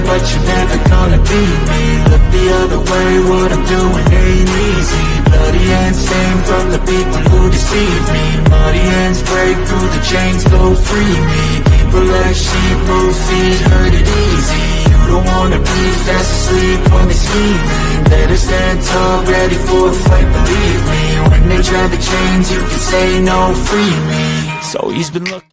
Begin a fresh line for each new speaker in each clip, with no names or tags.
but you're never gonna beat me. Look the other way, what I'm doing ain't easy. Bloody hands stain from the people who deceive me. Muddy hands break through the chains, go free me. People like sheep move feet, hurt it easy. You don't wanna be fast asleep when they scheming. Better stand tall, ready for a fight, believe me. When they try to change, you can say no, free me. So he's been looking.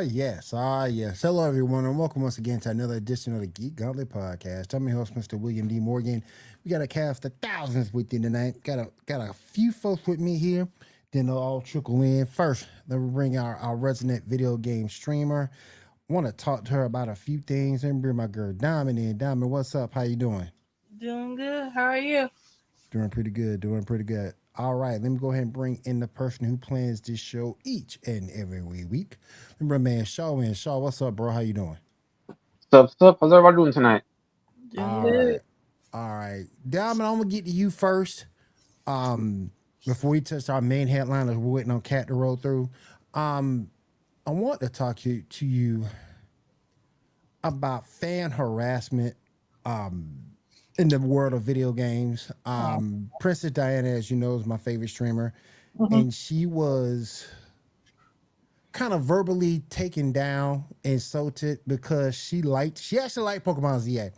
Yes. Hello, everyone, and welcome once again to another edition of the Geek Gauntlet Podcast. I'm your host, Mr. William D. Morgan. We got a cast of thousands with you tonight. Got a few folks with me here. Then they'll all trickle in. First, then we'll bring our resident video game streamer. Want to talk to her about a few things. Then bring my girl Diamond in. Diamond, what's up? How you doing?
Doing good. How are you?
Doing pretty good. All right, let me go ahead and bring in the person who plans this show each and every week. Let me bring man Shaw in. Shaw, what's up, bro? How you doing?
What's up? How's everybody doing tonight?
All right. Diamond, I'm gonna get to you first. Before we touch our main headliners, we're waiting on Cat to roll through. I want to talk to you about fan harassment in the world of video games. Princess Diana, as you know, is my favorite streamer, and she was kind of verbally taken down, insulted because she actually liked Pokemon ZA.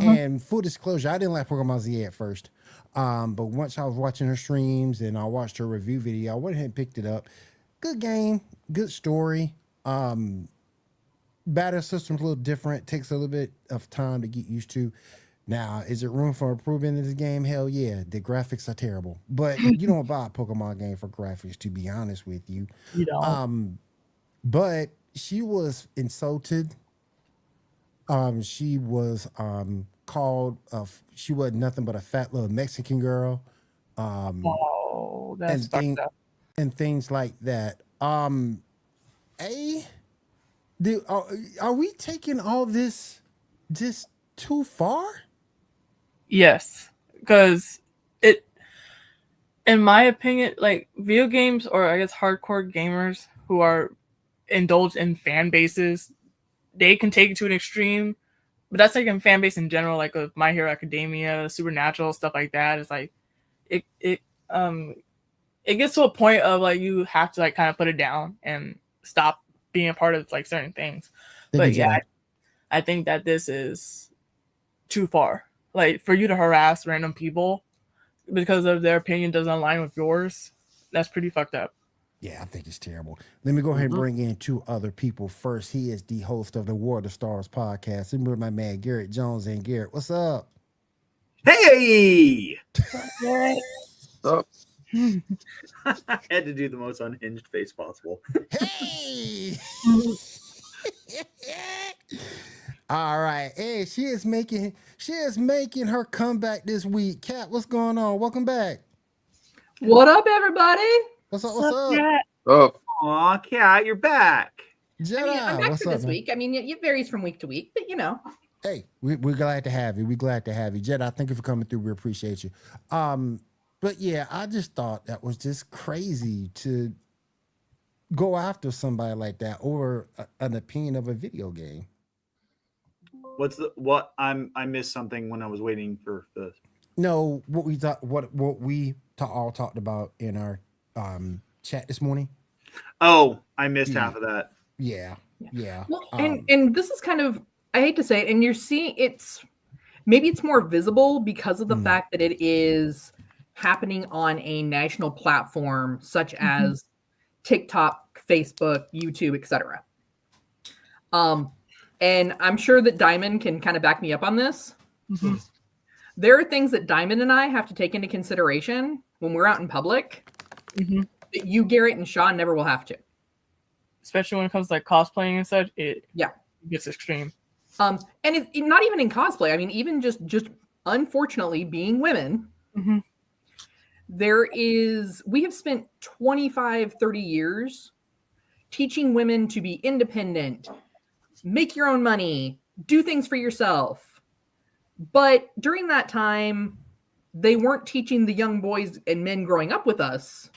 And full disclosure, I didn't like Pokemon ZA at first. But once I was watching her streams and I watched her review video, I went ahead and picked it up. Good game, good story. Battle system's a little different, takes a little bit of time to get used to. Now, is it room for improvement in this game? Hell yeah. The graphics are terrible. But you don't buy a Pokemon game for graphics, to be honest with you.
You don't.
But she was insulted. She was called, she wasn't nothing but a fat little Mexican girl.
That's fucked up.
And things like that. Are we taking all this just too far?
Yes, because in my opinion, like video games, or I guess hardcore gamers who are indulged in fan bases, they can take it to an extreme. But that's like in fan base in general, like with My Hero Academia, Supernatural, stuff like that. It's like it gets to a point of like you have to like kind of put it down and stop being a part of like certain things. But yeah, I think that this is too far. Like for you to harass random people because of their opinion doesn't align with yours, that's pretty fucked up.
Yeah, I think it's terrible. Let me go ahead and bring in two other people first. He is the host of the War of the Stars podcast. And my man Garrett Jones. And Garrett, what's up?
Hey!
Oh.
I had to do the most unhinged face possible.
Hey! All right. Hey, she is making her comeback this week. Kat, what's going on? Welcome back.
What up, everybody?
What's up?
Oh,
Aw, Kat, you're back.
Jedi,
I'm back
what's
for
up,
this
man?
week. I mean, it varies from week to week, but you know.
Hey, we're glad to have you. We're glad to have you. Jedi, thank you for coming through. We appreciate you. But yeah, I just thought that was just crazy to go after somebody like that over an opinion of a video game.
I missed something when I was waiting for this.
No, what we all talked about in our chat this morning.
Oh, I missed half of that.
Yeah.
Well, and this is kind of, I hate to say it, and you're seeing maybe it's more visible because of the fact that it is happening on a national platform such as TikTok, Facebook, YouTube, etc. And I'm sure that Diamond can kind of back me up on this. There are things that Diamond and I have to take into consideration when we're out in public that you, Garrett, and Sean never will have to.
Especially when it comes to like cosplaying and such, it gets extreme.
And it's not even in cosplay. I mean, even just unfortunately being women, we have spent 25, 30 years teaching women to be independent, make your own money, do things for yourself. But during that time, they weren't teaching the young boys and men growing up with us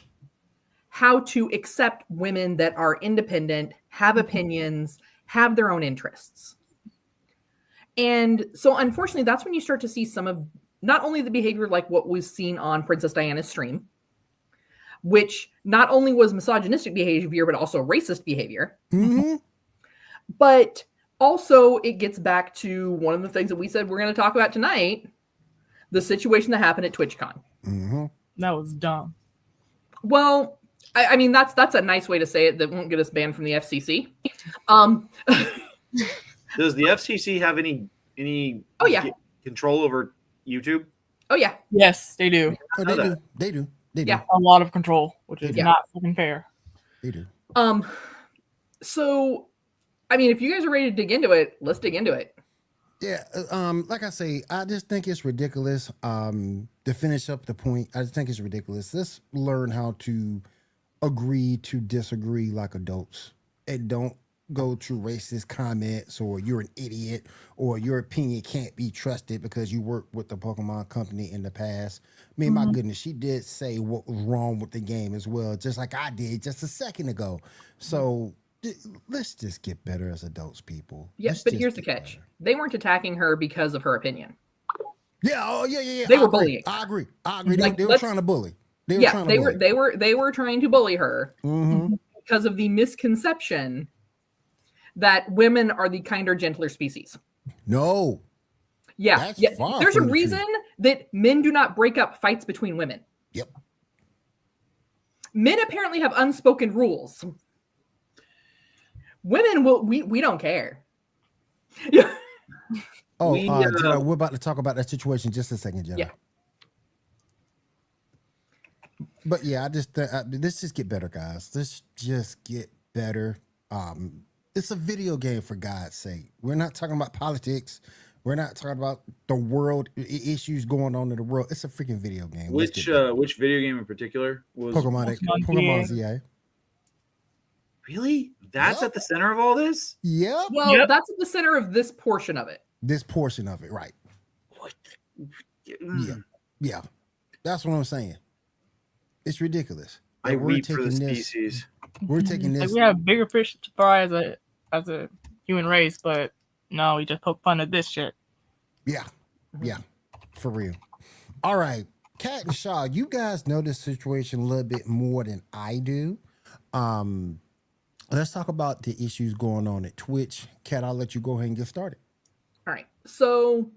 how to accept women that are independent, have opinions, have their own interests. And so unfortunately, that's when you start to see some of not only the behavior like what was seen on Princess Diana's stream, which not only was misogynistic behavior, but also racist behavior.
Mm-hmm.
But also it gets back to one of the things that we said we're going to talk about tonight, the situation that happened at TwitchCon.
Mm-hmm.
That was dumb.
Well, I mean, that's a nice way to say it that won't get us banned from the FCC.
Does the FCC have any
Oh, yeah.
control over YouTube?
Oh, yeah.
Yes, they do.
Oh,
know that.
they do.
Yeah.
A lot of control, which is
Yeah.
not fucking fair.
They do.
So, I mean, if you guys are ready to dig into it, let's dig into it.
Yeah, like I say, I just think it's ridiculous. To finish up the point, I just think it's ridiculous. Let's learn how to agree to disagree like adults, and don't go to racist comments or you're an idiot or your opinion can't be trusted because you worked with the Pokemon company in the past. I mean, my goodness, she did say what was wrong with the game as well, just like I did just a second ago. So let's just get better as adults, people.
Yes,
Let's
but
just
here's the
get
catch.
better.
They weren't attacking her because of her opinion.
Yeah, oh yeah.
They
I
were
agree.
bullying.
I agree.
Like,
They were
let's-
trying to bully. They were
Yeah,
trying to
they
bully.
were trying to bully her
Mm-hmm.
because of the misconception that women are the kinder, gentler species.
No.
Yeah,
That's
yeah.
far
There's a
from the
reason that men do not break up fights between women.
Yep.
Men apparently have unspoken rules. Women will. We don't care. Yeah.
Oh,
We,
Jenna, we're about to talk about that situation in just a second, Jenna.
Yeah.
But yeah, I just let's just get better, guys. Let's just get better. It's a video game, for God's sake. We're not talking about politics. We're not talking about the world issues going on in the world. It's a freaking video game. Let's
Which
get better.
which video game in particular was
Pokemon
Pokemon
ZA.
really? That's
Yep.
at the center of all this?
Yep.
Well,
Yep.
that's at the center of this portion of it.
This portion of it, right?
What?
Yeah. That's what I'm saying. It's ridiculous.
I
that
weep for the species.
We're taking
Like
this.
we have bigger fish to fry as a human race, but no, we just poke fun at this shit.
Yeah, for real. All right, Kat and Shaw, you guys know this situation a little bit more than I do. Let's talk about the issues going on at Twitch. Kat, I'll let you go ahead and get started.
All right. So,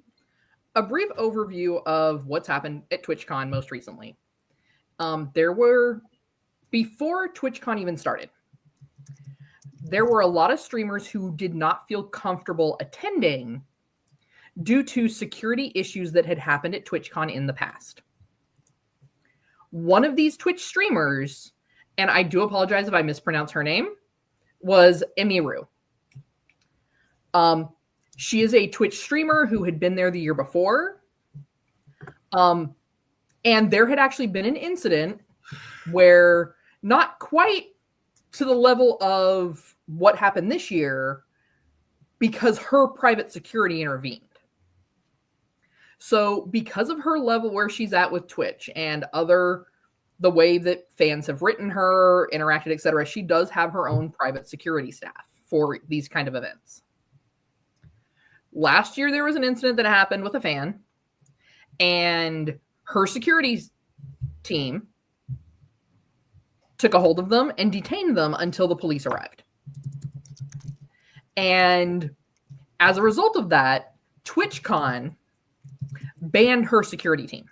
a brief overview of what's happened at TwitchCon most recently. There were, before TwitchCon even started, there were a lot of streamers who did not feel comfortable attending due to security issues that had happened at TwitchCon in the past. One of these Twitch streamers, and I do apologize if I mispronounce her name, was Emiru. She is a Twitch streamer who had been there the year before. And there had actually been an incident where, not quite to the level of what happened this year, because her private security intervened. So because of her level where she's at with Twitch and the way that fans have written her, interacted, etc., she does have her own private security staff for these kind of events. Last year, there was an incident that happened with a fan, and her security team took a hold of them and detained them until the police arrived. And as a result of that, TwitchCon banned her security team.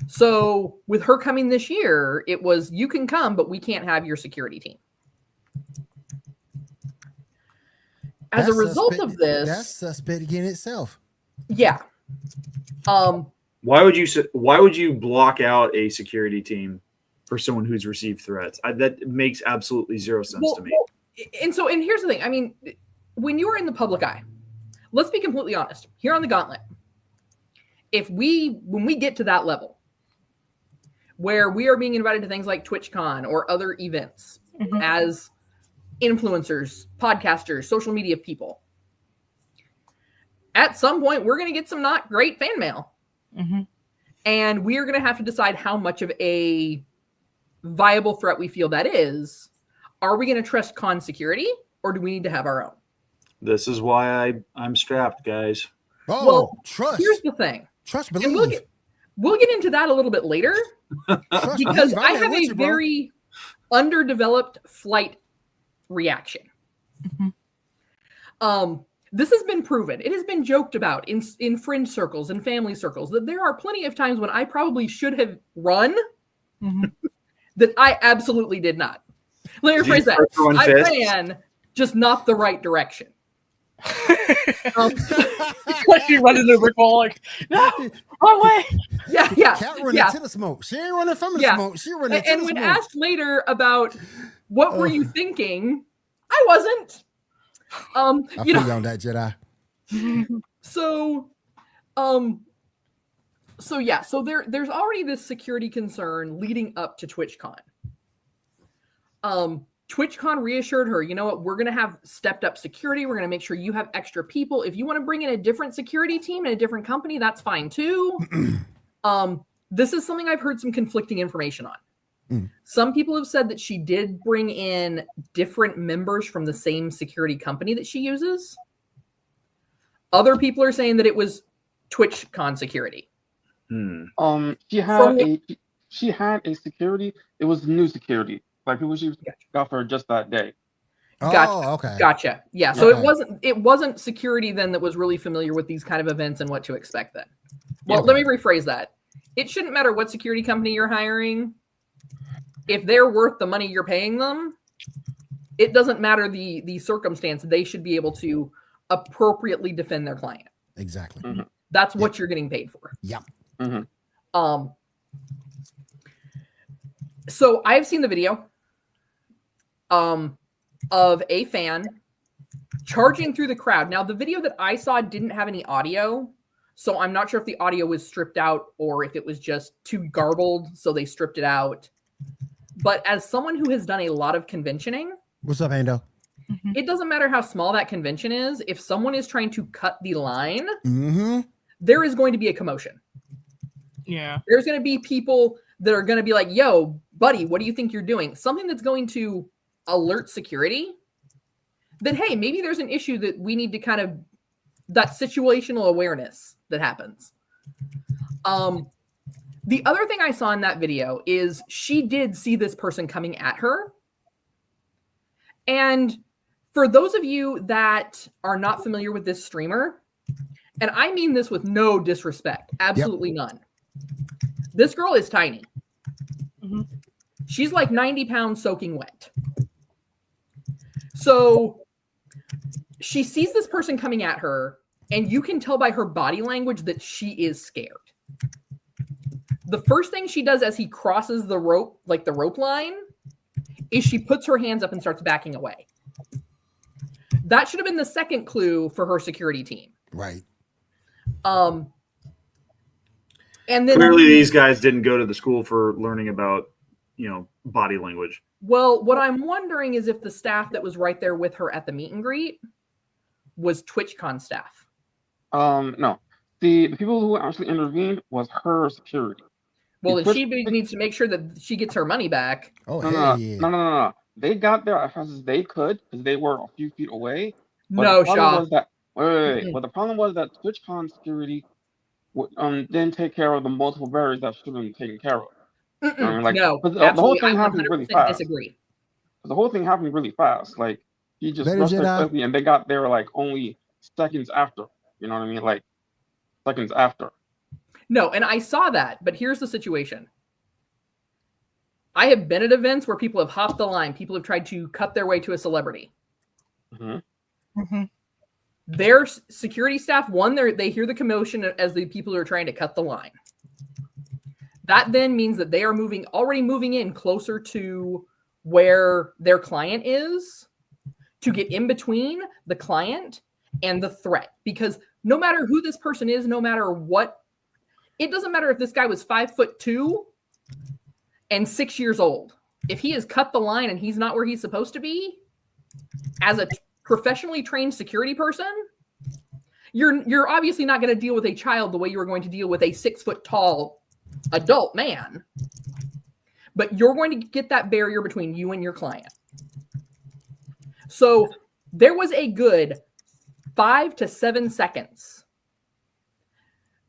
So with her coming this year, it was, you can come, but we can't have your security team. As a result of this,
that's suspect in itself.
yeah.
Why would you block out a security team for someone who's received threats? That makes absolutely zero sense to me.
And here's the thing. I mean, when you are in the public eye, let's be completely honest. Here on the Gauntlet, when we get to that level where we are being invited to things like TwitchCon or other events as influencers, podcasters, social media people, at some point we're going to get some not great fan mail. And we are going to have to decide how much of a viable threat we feel that is. Are we going to trust con security, or do we need to have our own?
This is why I'm strapped, guys.
Oh,
Well,
trust.
Here's the thing.
Trust,
And
believe.
we'll get into that a little bit later
Trust,
because
believe.
I
I'm there
have
with
a
you, bro.
very underdeveloped flight reaction. This has been proven. It has been joked about in friend circles and family circles that there are plenty of times when I probably should have run that I absolutely did not. Let me rephrase that. I ran, just not the right direction.
Like you run into the brick wall, like, no, wrong way.
Yeah.
Cat running to the smoke. She ain't running from the smoke. She running to the
And when
smoke.
asked later about what were you thinking, I wasn't.
I feel you on that, Jedi.
So there's already this security concern leading up to TwitchCon. TwitchCon reassured her, you know what, we're going to have stepped up security. We're going to make sure you have extra people. If you want to bring in a different security team and a different company, that's fine too. This is something I've heard some conflicting information on. Some people have said that she did bring in different members from the same security company that she uses. Other people are saying that it was TwitchCon security.
She had a security. It was new security, like people she got for just that day.
Gotcha. Yeah. So it wasn't security then that was really familiar with these kind of events and what to expect then. Well, let me rephrase that. It shouldn't matter what security company you're hiring. If they're worth the money you're paying them, it doesn't matter the circumstance. They should be able to appropriately defend their client.
Exactly.
That's what you're getting paid for.
Yep.
So I've seen the video of a fan charging through the crowd. Now, the video that I saw didn't have any audio, so I'm not sure if the audio was stripped out or if it was just too garbled, so they stripped it out. But as someone who has done a lot of conventioning,
what's up, Ando?
It doesn't matter how small that convention is. If someone is trying to cut the line, there is going to be a commotion.
Yeah.
There's going to be people that are going to be like, yo, buddy, what do you think you're doing? Something that's going to alert security that, hey, maybe there's an issue that we need to kind of, that situational awareness that happens. The other thing I saw in that video is she did see this person coming at her. And for those of you that are not familiar with this streamer, and I mean this with no disrespect, absolutely none. This girl is tiny. She's like 90 pounds soaking wet. So she sees this person coming at her, and you can tell by her body language that she is scared. The first thing she does as he crosses the rope, like the rope line, is she puts her hands up and starts backing away. That should have been the second clue for her security team.
Right.
And then
clearly these guys didn't go to the school for learning about, body language.
Well, what I'm wondering is if the staff that was right there with her at the meet and greet was TwitchCon staff.
No. The people who actually intervened was her security.
Well, then she needs to make sure that she gets her money back.
Oh,
No. They got there as fast as they could because they were a few feet away.
No, Shaw.
Wait. But the problem was that TwitchCon security didn't take care of the multiple barriers that should have been taken care of.
No,
the whole thing happened really fast.
Disagree.
The whole thing happened really fast. Like he just rushed there quickly, and they got there like only seconds after. You know what I mean? Like seconds after.
No, and I saw that, but here's the situation. I have been at events where people have hopped the line. People have tried to cut their way to a celebrity. Their security staff, they hear the commotion as the people are trying to cut the line. That then means that they are already moving in closer to where their client is to get in between the client and the threat. Because no matter who this person is, no matter what, it doesn't matter if this guy was 5'2" and 6 years old. If he has cut the line and he's not where he's supposed to be, as a professionally trained security person, you're obviously not going to deal with a child the way you are going to deal with a 6 foot tall adult man. But you're going to get that barrier between you and your client. So there was a good 5 to 7 seconds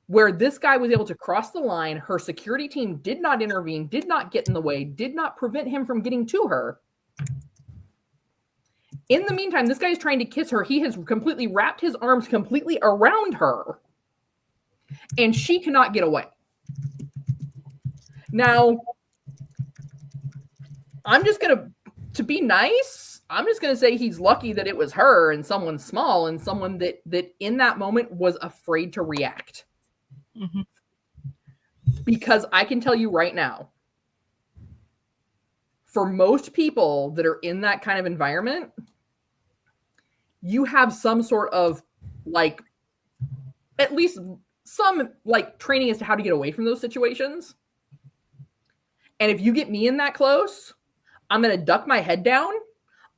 where this guy was able to cross the line. Her security team did not intervene, did not get in the way, did not prevent him from getting to her. In the meantime, this guy is trying to kiss her. He has completely wrapped his arms completely around her, and she cannot get away. Now, I'm just going to be nice, I'm just going to say he's lucky that it was her and someone small and someone that in that moment was afraid to react.
Mm-hmm.
Because I can tell you right now, for most people that are in that kind of environment, you have some sort of like, at least some like training as to how to get away from those situations. And if you get me in that close, I'm going to duck my head down.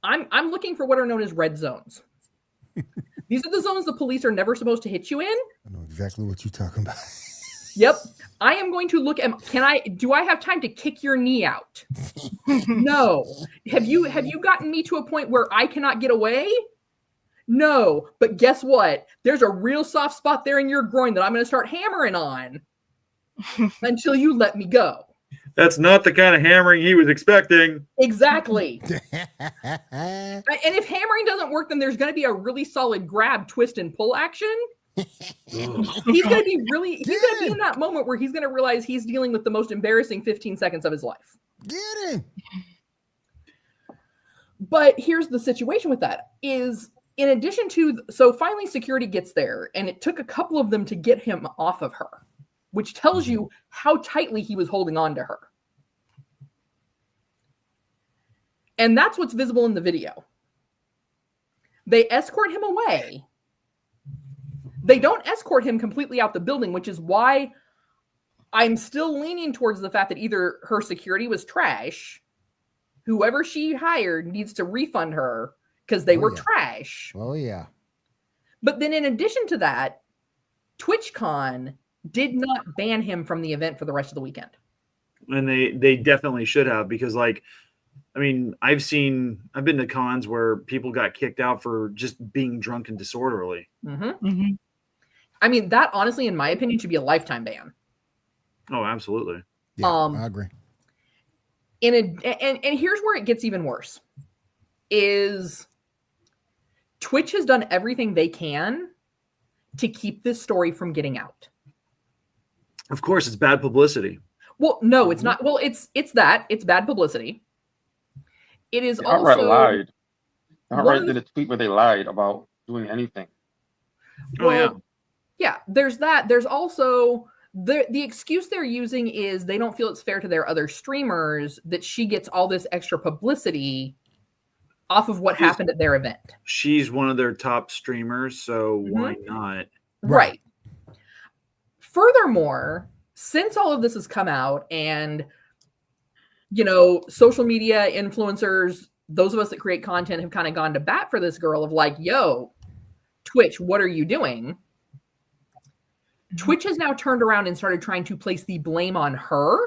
I'm looking for what are known as red zones. These are the zones the police are never supposed to hit you in.
I know exactly what you're talking about.
Yep. I am going to look at, do I have time to kick your knee out? No. Have you gotten me to a point where I cannot get away? No. But guess what? There's a real soft spot there in your groin that I'm going to start hammering on until you let me go.
That's not the kind of hammering he was expecting.
Exactly. And if hammering doesn't work, then there's going to be a really solid grab, twist, and pull action. He's going to be in that moment where he's going to realize he's dealing with the most embarrassing 15 seconds of his life.
Get him.
But here's the situation with that is, in addition to, so finally security gets there, and it took a couple of them to get him off of her, which tells you how tightly he was holding on to her. And that's what's visible in the video. They escort him away. They don't escort him completely out the building, which is why I'm still leaning towards the fact that either her security was trash, whoever she hired needs to refund her because they were trash.
Oh, yeah.
But then in addition to that, TwitchCon did not ban him from the event for the rest of the weekend.
And they definitely should have, because like, I mean, I've been to cons where people got kicked out for just being drunk and disorderly.
Mm-hmm. Mm-hmm. I mean, that honestly, in my opinion, should be a lifetime ban.
Oh, absolutely.
Yeah, I agree.
And here's where it gets even worse is Twitch has done everything they can to keep this story from getting out.
Of course, it's bad publicity.
Well, no, it's not. Well, it's bad publicity. It is also
lied. Outright did a tweet where they lied about doing anything.
Yeah, there's that. There's also the excuse they're using is they don't feel it's fair to their other streamers that she gets all this extra publicity off of what happened at their event.
She's one of their top streamers, so why not?
Right. Furthermore, since all of this has come out and, you know, social media influencers, those of us that create content have kind of gone to bat for this girl of like, yo, Twitch, what are you doing? Twitch has now turned around and started trying to place the blame on her.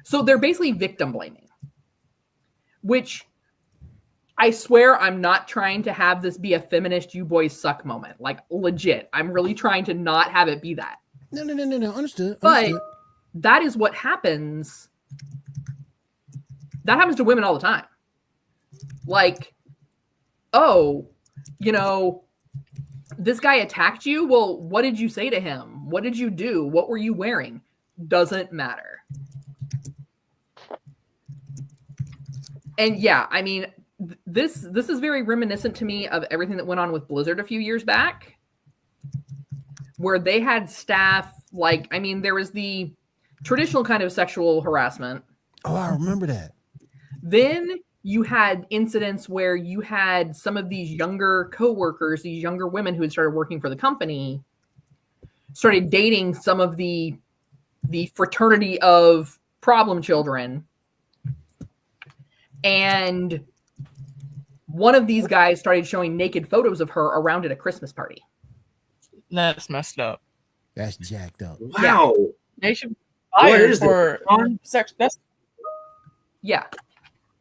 So they're basically victim blaming, which I swear I'm not trying to have this be a feminist you boys suck moment. Like legit. I'm really trying to not have it be that.
No. Understood.
But that is what happens. That happens to women all the time. Like, oh, you know, this guy attacked you. Well, what did you say to him? What did you do? What were you wearing? Doesn't matter. And yeah, I mean, this is very reminiscent to me of everything that went on with Blizzard a few years back, where they had staff like, I mean, there was the traditional kind of sexual harassment.
Oh, I remember that.
Then you had incidents where you had some of these younger coworkers, these younger women who had started working for the company, started dating some of the fraternity of problem children. And one of these guys started showing naked photos of her around at a Christmas party.
That's messed up.
That's jacked up.
Wow.
They should be fired for sex.
Yeah.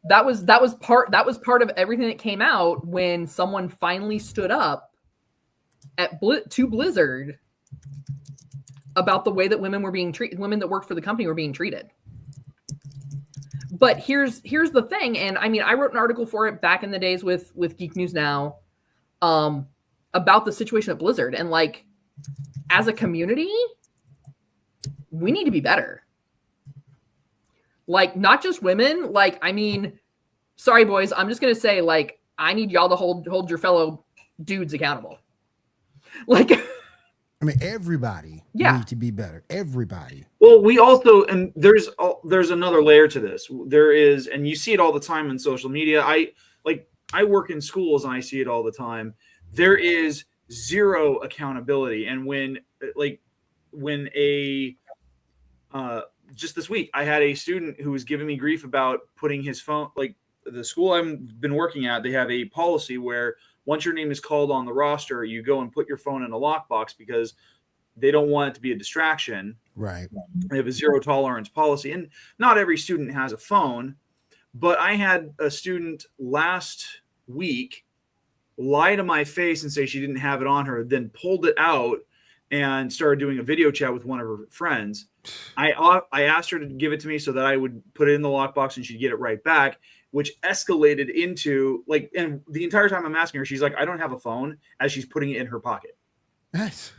That was part of everything that came out when someone finally stood up to Blizzard about the way that women were being treated, women that worked for the company were being treated. But here's the thing, and I mean, I wrote an article for it back in the days with Geek News Now, about the situation at Blizzard, and like, as a community, we need to be better. Like, not just women. Like, I mean, sorry boys, I'm just gonna say, like, I need y'all to hold your fellow dudes accountable. Like,
I mean, everybody needs to be better. Everybody.
Well, we also, and there's another layer to this. There is, and you see it all the time in social media. I work in schools and I see it all the time. There is zero accountability. And when just this week, I had a student who was giving me grief about putting his phone, like the school I've been working at, they have a policy where once your name is called on the roster, you go and put your phone in a lockbox because they don't want it to be a distraction.
Right.
They have a zero tolerance policy. And not every student has a phone, but I had a student last week lie to my face and say she didn't have it on her, then pulled it out and started doing a video chat with one of her friends. I asked her to give it to me so that I would put it in the lockbox and she'd get it right back, which escalated into like, and the entire time I'm asking her, she's like, I don't have a phone, as she's putting it in her pocket.
Nice.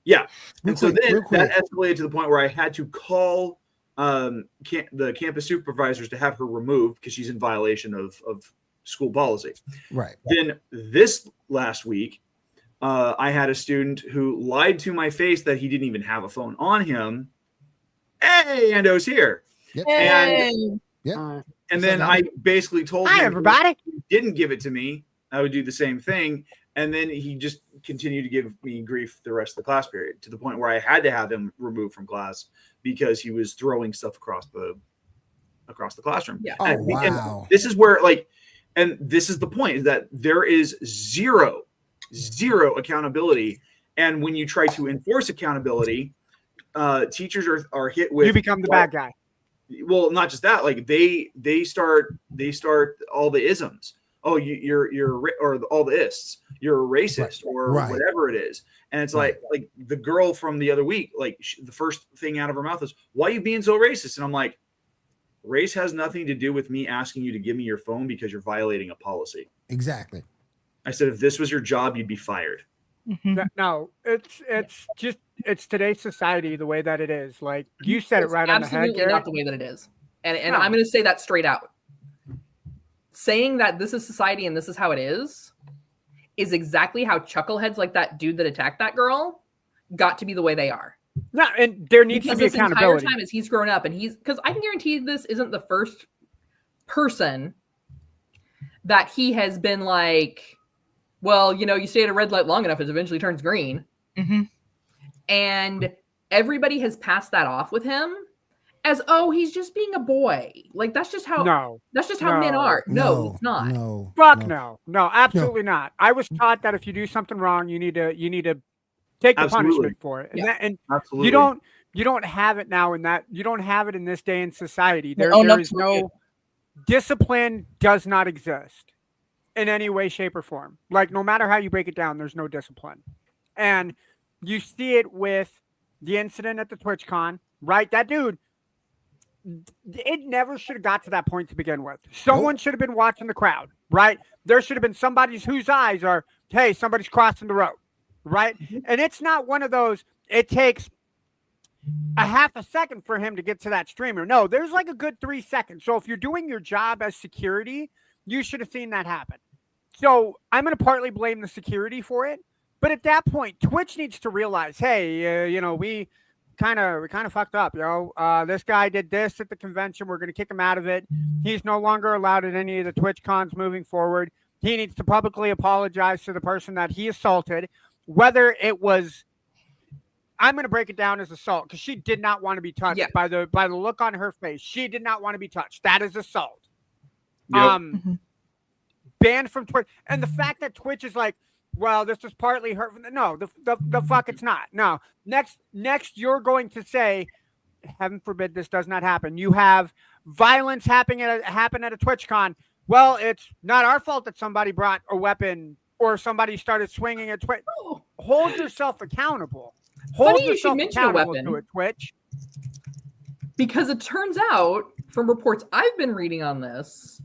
Yeah. And so then that escalated to the point where I had to call the campus supervisors to have her removed because she's in violation of school policy.
Right.
Then this last week, I had a student who lied to my face that he didn't even have a phone on him. Hey, Ando's here.
Yep.
And then I basically told him,
everybody,
if he didn't give it to me, I would do the same thing. And then he just continued to give me grief the rest of the class period, to the point where I had to have him removed from class because he was throwing stuff across the classroom.
Yeah.
Oh, wow.
And this is where, like, and this is the point, is that there is zero accountability. And when you try to enforce accountability, teachers are hit with,
you become the bad guy.
Well, not just that, like they start all the isms. Oh, you're or all the ists. You're a racist, or whatever it is. And it's like the girl from the other week, like the first thing out of her mouth is, "Why are you being so racist?" And I'm like, race has nothing to do with me asking you to give me your phone because you're violating a policy.
Exactly.
I said, if this was your job, you'd be fired.
Mm-hmm.
No, it's today's society the way that it is. Like you said it right on the head.
Absolutely not the way that it is. And I'm going to say that straight out. Saying that this is society and this is how it is exactly how chuckleheads like that dude that attacked that girl got to be the way they are.
No, and there needs to be accountability.
Entire time as he's grown up, and because I can guarantee this isn't the first person that he has been like, well, you stay at a red light long enough, it eventually turns green.
Mm-hmm.
And everybody has passed that off with him as, oh, he's just being a boy. Like, that's just how men are. No, it's not.
No, absolutely not. I was taught that if you do something wrong, you need to take the punishment for it. And
absolutely.
You don't have it now you don't have it in this day in society. There is no discipline, does not exist in any way, shape, or form. Like, no matter how you break it down, there's no discipline. And you see it with the incident at the TwitchCon, right? That dude, it never should have got to that point to begin with. Someone should have been watching the crowd, right? There should have been somebody whose eyes are, hey, somebody's crossing the road, right? And it's not one of those, it takes a half a second for him to get to that streamer. No, there's like a good 3 seconds. So if you're doing your job as security, you should have seen that happen. So I'm going to partly blame the security for it. But at that point, Twitch needs to realize, hey, we kind of fucked up, this guy did this at the convention. We're going to kick him out of it. He's no longer allowed at any of the Twitch cons moving forward. He needs to publicly apologize to the person that he assaulted, whether it was, I'm going to break it down as assault because she did not want to be touched. By the look on her face. She did not want to be touched. That is assault.
Yep.
Banned from Twitch. And the fact that Twitch is like, well, this is partly hurtful. No, the fuck it's not. No. Next you're going to say, heaven forbid this does not happen. You have violence happened at a TwitchCon. Well, it's not our fault that somebody brought a weapon or somebody started swinging at Twitch. Hold yourself accountable. Hold yourself accountable to it, Twitch.
Because it turns out, from reports I've been reading on this,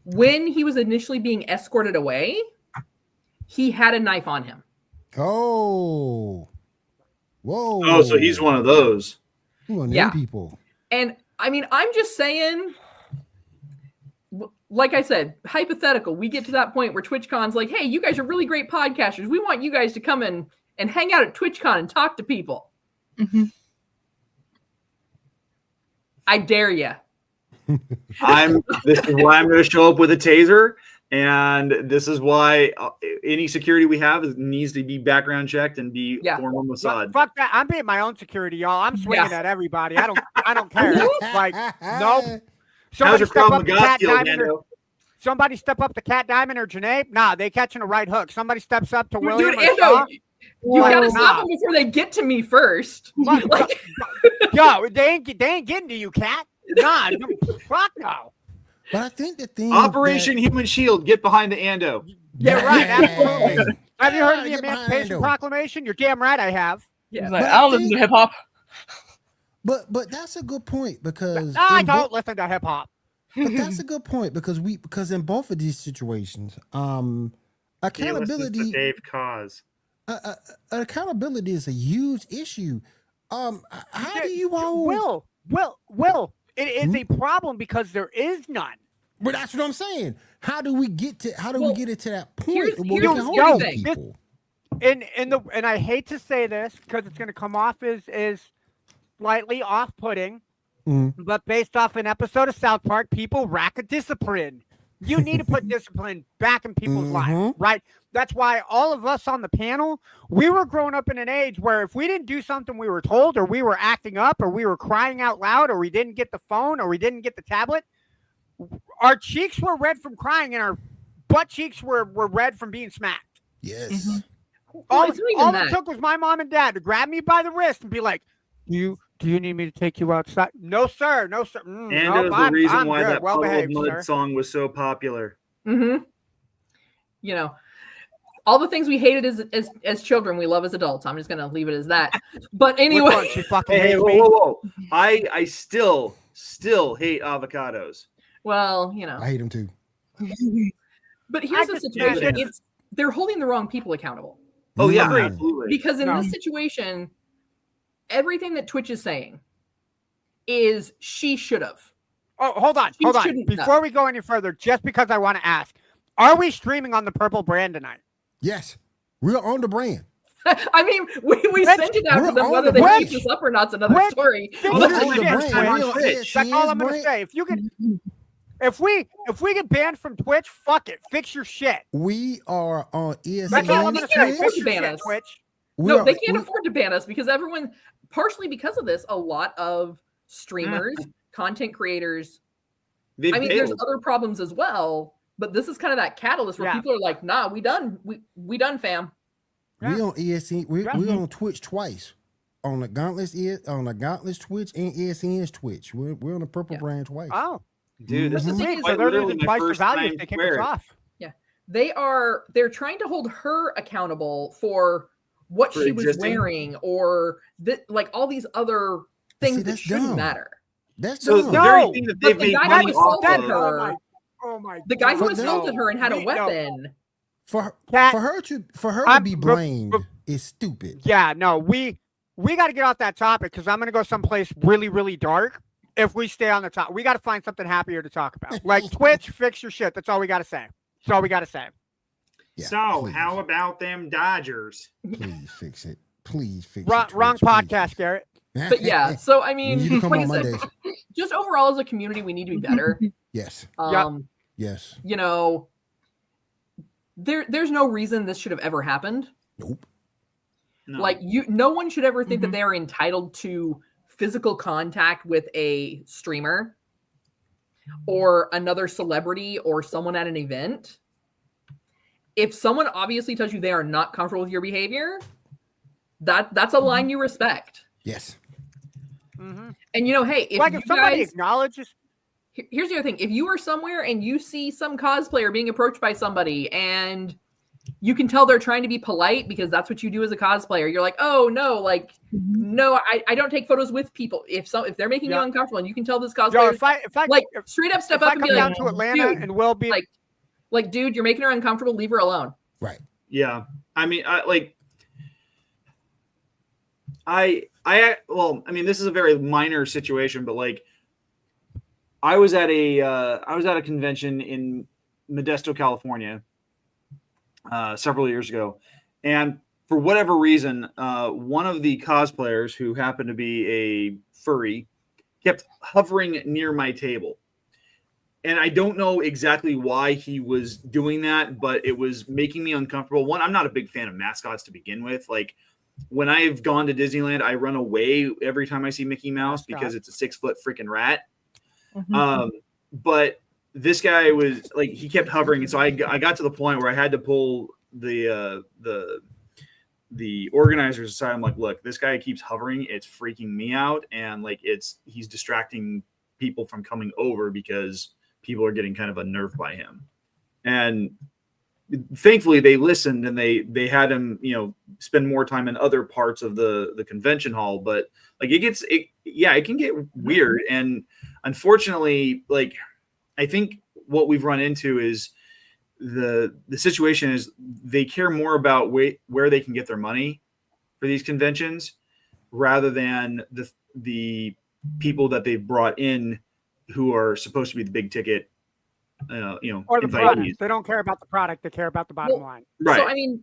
when he was initially being escorted away, he had a knife on him.
Oh. Whoa.
Oh, so he's one of those.
One of them people.
And I mean, I'm just saying, like I said, hypothetical, we get to that point where TwitchCon's like, hey, you guys are really great podcasters. We want you guys to come in and hang out at TwitchCon and talk to people.
Mm-hmm.
I dare you.
This is why I'm going to show up with a taser, and this is why any security we have needs to be background checked and be formal Mossad.
Fuck that! I'm being my own security, y'all. I'm swinging at everybody. I don't care. Like, nope.
How's your problem with God field, Nando?
Somebody step up to Cat Diamond or Janae. Nah, they catching a right hook. Somebody steps up to William.
Dude, Ando, you gotta stop them before they get to me first. Like,
yo, they ain't getting to you, Cat. Nah, fuck no.
But I think the thing
Operation Human Shield, get behind the Ando.
Yeah, right. Absolutely. Have you heard of the Emancipation Proclamation? You're damn right I have.
Yeah, like, I don't listen to hip hop.
But that's a good point because
no, I don't listen to hip hop.
But that's a good point because in both of these situations, accountability.
Dave Cause.
Accountability is a huge issue. How do you all?
Will. It is a problem because there is none.
But that's what I'm saying. How do we get it to that point
here's
where we can hold people?
And I hate to say this because it's going to come off as slightly off-putting, but based off an episode of South Park, people lack of discipline. You need to put discipline back in people's lives, right? That's why all of us on the panel, we were growing up in an age where if we didn't do something we were told, or we were acting up, or we were crying out loud, or we didn't get the phone, or we didn't get the tablet, our cheeks were red from crying, and our butt cheeks were red from being smacked.
Yes.
Mm-hmm.
All it took was my mom and dad to grab me by the wrist and be like, Do you need me to take you outside? No, sir. No, sir.
And it was the reason why that Puddle of Mud song was so popular.
Mm-hmm. You know, all the things we hated as children, we love as adults. I'm just going to leave it as that. But anyway.
She fucking
hates me. Whoa. I still hate avocados.
Well, you know.
I hate them too.
But here's the situation. They're holding the wrong people accountable.
Oh, yeah. Absolutely.
Because in this situation, everything that Twitch is saying is she should have.
Oh, hold on. Before we go any further, just because I want to ask, are we streaming on the Purple brand tonight?
Yes. We're on the brand.
I mean, we sent it out to them. Whether they keep this up or not's another story.
That's all I'm going to say. If we get banned from Twitch, fuck it. Fix your shit.
We are on ESPN.
That's all I'm going to say.
Twitch.
No, they can't afford to ban us because everyone, partially because of this, a lot of streamers, content creators, there's other problems as well, but this is kind of that catalyst where people are like, nah, we done, fam.
We on ESPN, we on Twitch twice. On the Gauntlet's Twitch and ESPN's Twitch. We're on the Purple brand twice.
Oh.
Dude, this is
quite literally twice the value if they kick us off.
Yeah. They're trying to hold her accountable for what she was wearing or like all these other things that shouldn't matter.
That's
so
dumb.
the very thing that they've made money off of.
The guy who assaulted her and had a weapon.
For her to be blamed is stupid.
Yeah, no, we got to get off that topic because I'm going to go someplace really, really dark. If we stay on the top, we got to find something happier to talk about. Like Twitch, fix your shit. That's all we got to say.
Yeah,
so, how about them Dodgers?
Please fix it.
Wrong podcast, Garrett.
But yeah, so I mean,
like I said,
just overall as a community, we need to be better.
Yes.
Yes. You know, there's no reason this should have ever happened.
Nope.
No. Like no one should ever think that they are entitled to physical contact with a streamer or another celebrity or someone at an event. If someone obviously tells you they are not comfortable with your behavior, that's a line you respect.
Yes.
Mm-hmm.
And hey,
if somebody acknowledges.
Here's the other thing: if you are somewhere and you see some cosplayer being approached by somebody, and you can tell they're trying to be polite because that's what you do as a cosplayer, you're like, oh no, no, I don't take photos with people. If they're making you uncomfortable, and you can tell this cosplayer, straight up step up and be like,
to Atlanta,
dude,
and we'll be
like, dude, you're making her uncomfortable. Leave her alone.
Right.
Yeah. I mean, this is a very minor situation, but I was at a convention in Modesto, California, several years ago, and for whatever reason, one of the cosplayers, who happened to be a furry, kept hovering near my table. And I don't know exactly why he was doing that, but it was making me uncomfortable. One, I'm not a big fan of mascots to begin with. When I've gone to Disneyland, I run away every time I see Mickey Mouse because it's a 6-foot freaking rat. Mm-hmm. But this guy was he kept hovering. And so I got to the point where I had to pull the organizers aside. I'm like, look, this guy keeps hovering. It's freaking me out. And he's distracting people from coming over because people are getting kind of unnerved by him. And thankfully they listened, and they had him, spend more time in other parts of the convention hall. But it can get weird. And unfortunately, I think what we've run into is the situation is they care more about where they can get their money for these conventions rather than the people that they've brought in who are supposed to be the big ticket,
or the
invitees.
product. They don't care about the product; they care about the bottom line.
Right.
So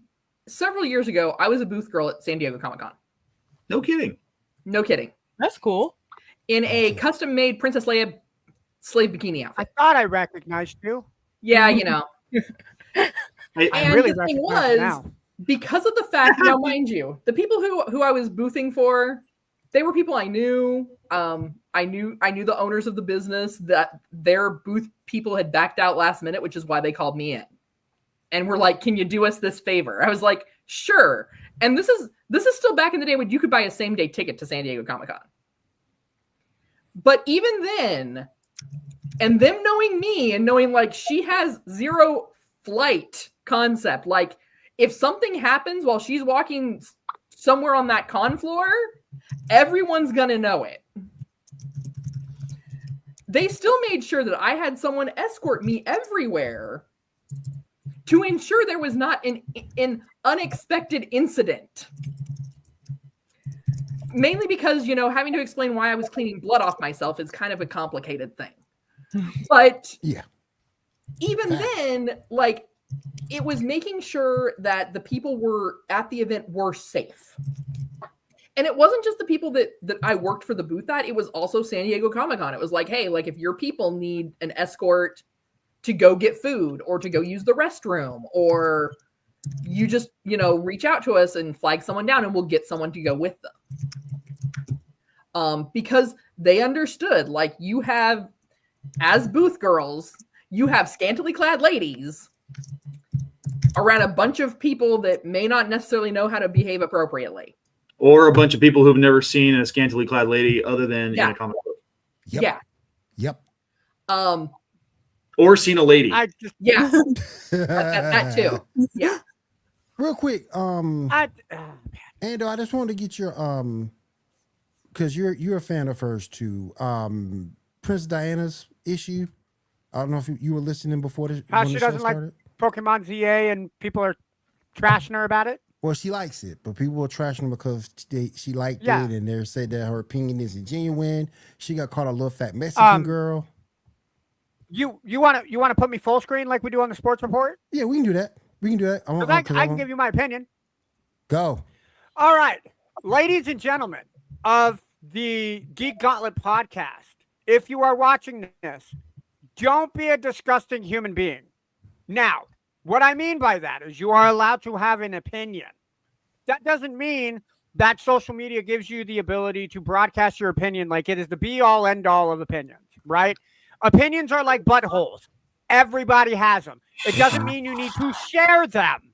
several years ago, I was a booth girl at San Diego Comic-Con.
No kidding.
That's cool.
In a custom-made Princess Leia slave bikini outfit.
I thought I recognized you.
Yeah,
I really
the thing
recognize now.
Because of the fact, now mind you, the people who I was boothing for, they were people I knew. I knew the owners of the business, that their booth people had backed out last minute, which is why they called me in. And were like, "Can you do us this favor?" I was like, "Sure." And this is still back in the day when you could buy a same-day ticket to San Diego Comic-Con. But even then, and them knowing me and knowing she has zero flight concept, if something happens while she's walking somewhere on that con floor, everyone's gonna know it. They still made sure that I had someone escort me everywhere to ensure there was not an unexpected incident. Mainly because, having to explain why I was cleaning blood off myself is kind of a complicated thing. But even then, it was making sure that the people were at the event were safe. And it wasn't just the people that I worked for the booth at, it was also San Diego Comic-Con. It was hey, if your people need an escort to go get food or to go use the restroom, or you just, reach out to us and flag someone down and we'll get someone to go with them. Because they understood, you have, as booth girls, you have scantily clad ladies around a bunch of people that may not necessarily know how to behave appropriately.
Or a bunch of people who've never seen a scantily clad lady other than in a comic book.
Yep.
Or seen a lady.
That too. Yeah.
Real quick, Ando, I just wanted to get your because you're a fan of hers too. Princess Diana's issue. I don't know if you were listening before this.
How she doesn't like Pokemon ZA and people are trashing her about it.
Well, she likes it, but people were trashing her because she liked it, and they said that her opinion isn't genuine. She got called a little fat Mexican girl.
You want to put me full screen like we do on the sports report?
Yeah, we can do that.
I can give you my opinion.
Go.
All right, ladies and gentlemen of the Geek Gauntlet Podcast, if you are watching this, don't be a disgusting human being. Now, what I mean by that is you are allowed to have an opinion. That doesn't mean that social media gives you the ability to broadcast your opinion like it is the be-all, end-all of opinions, right? Opinions are like buttholes. Everybody has them. It doesn't mean you need to share them.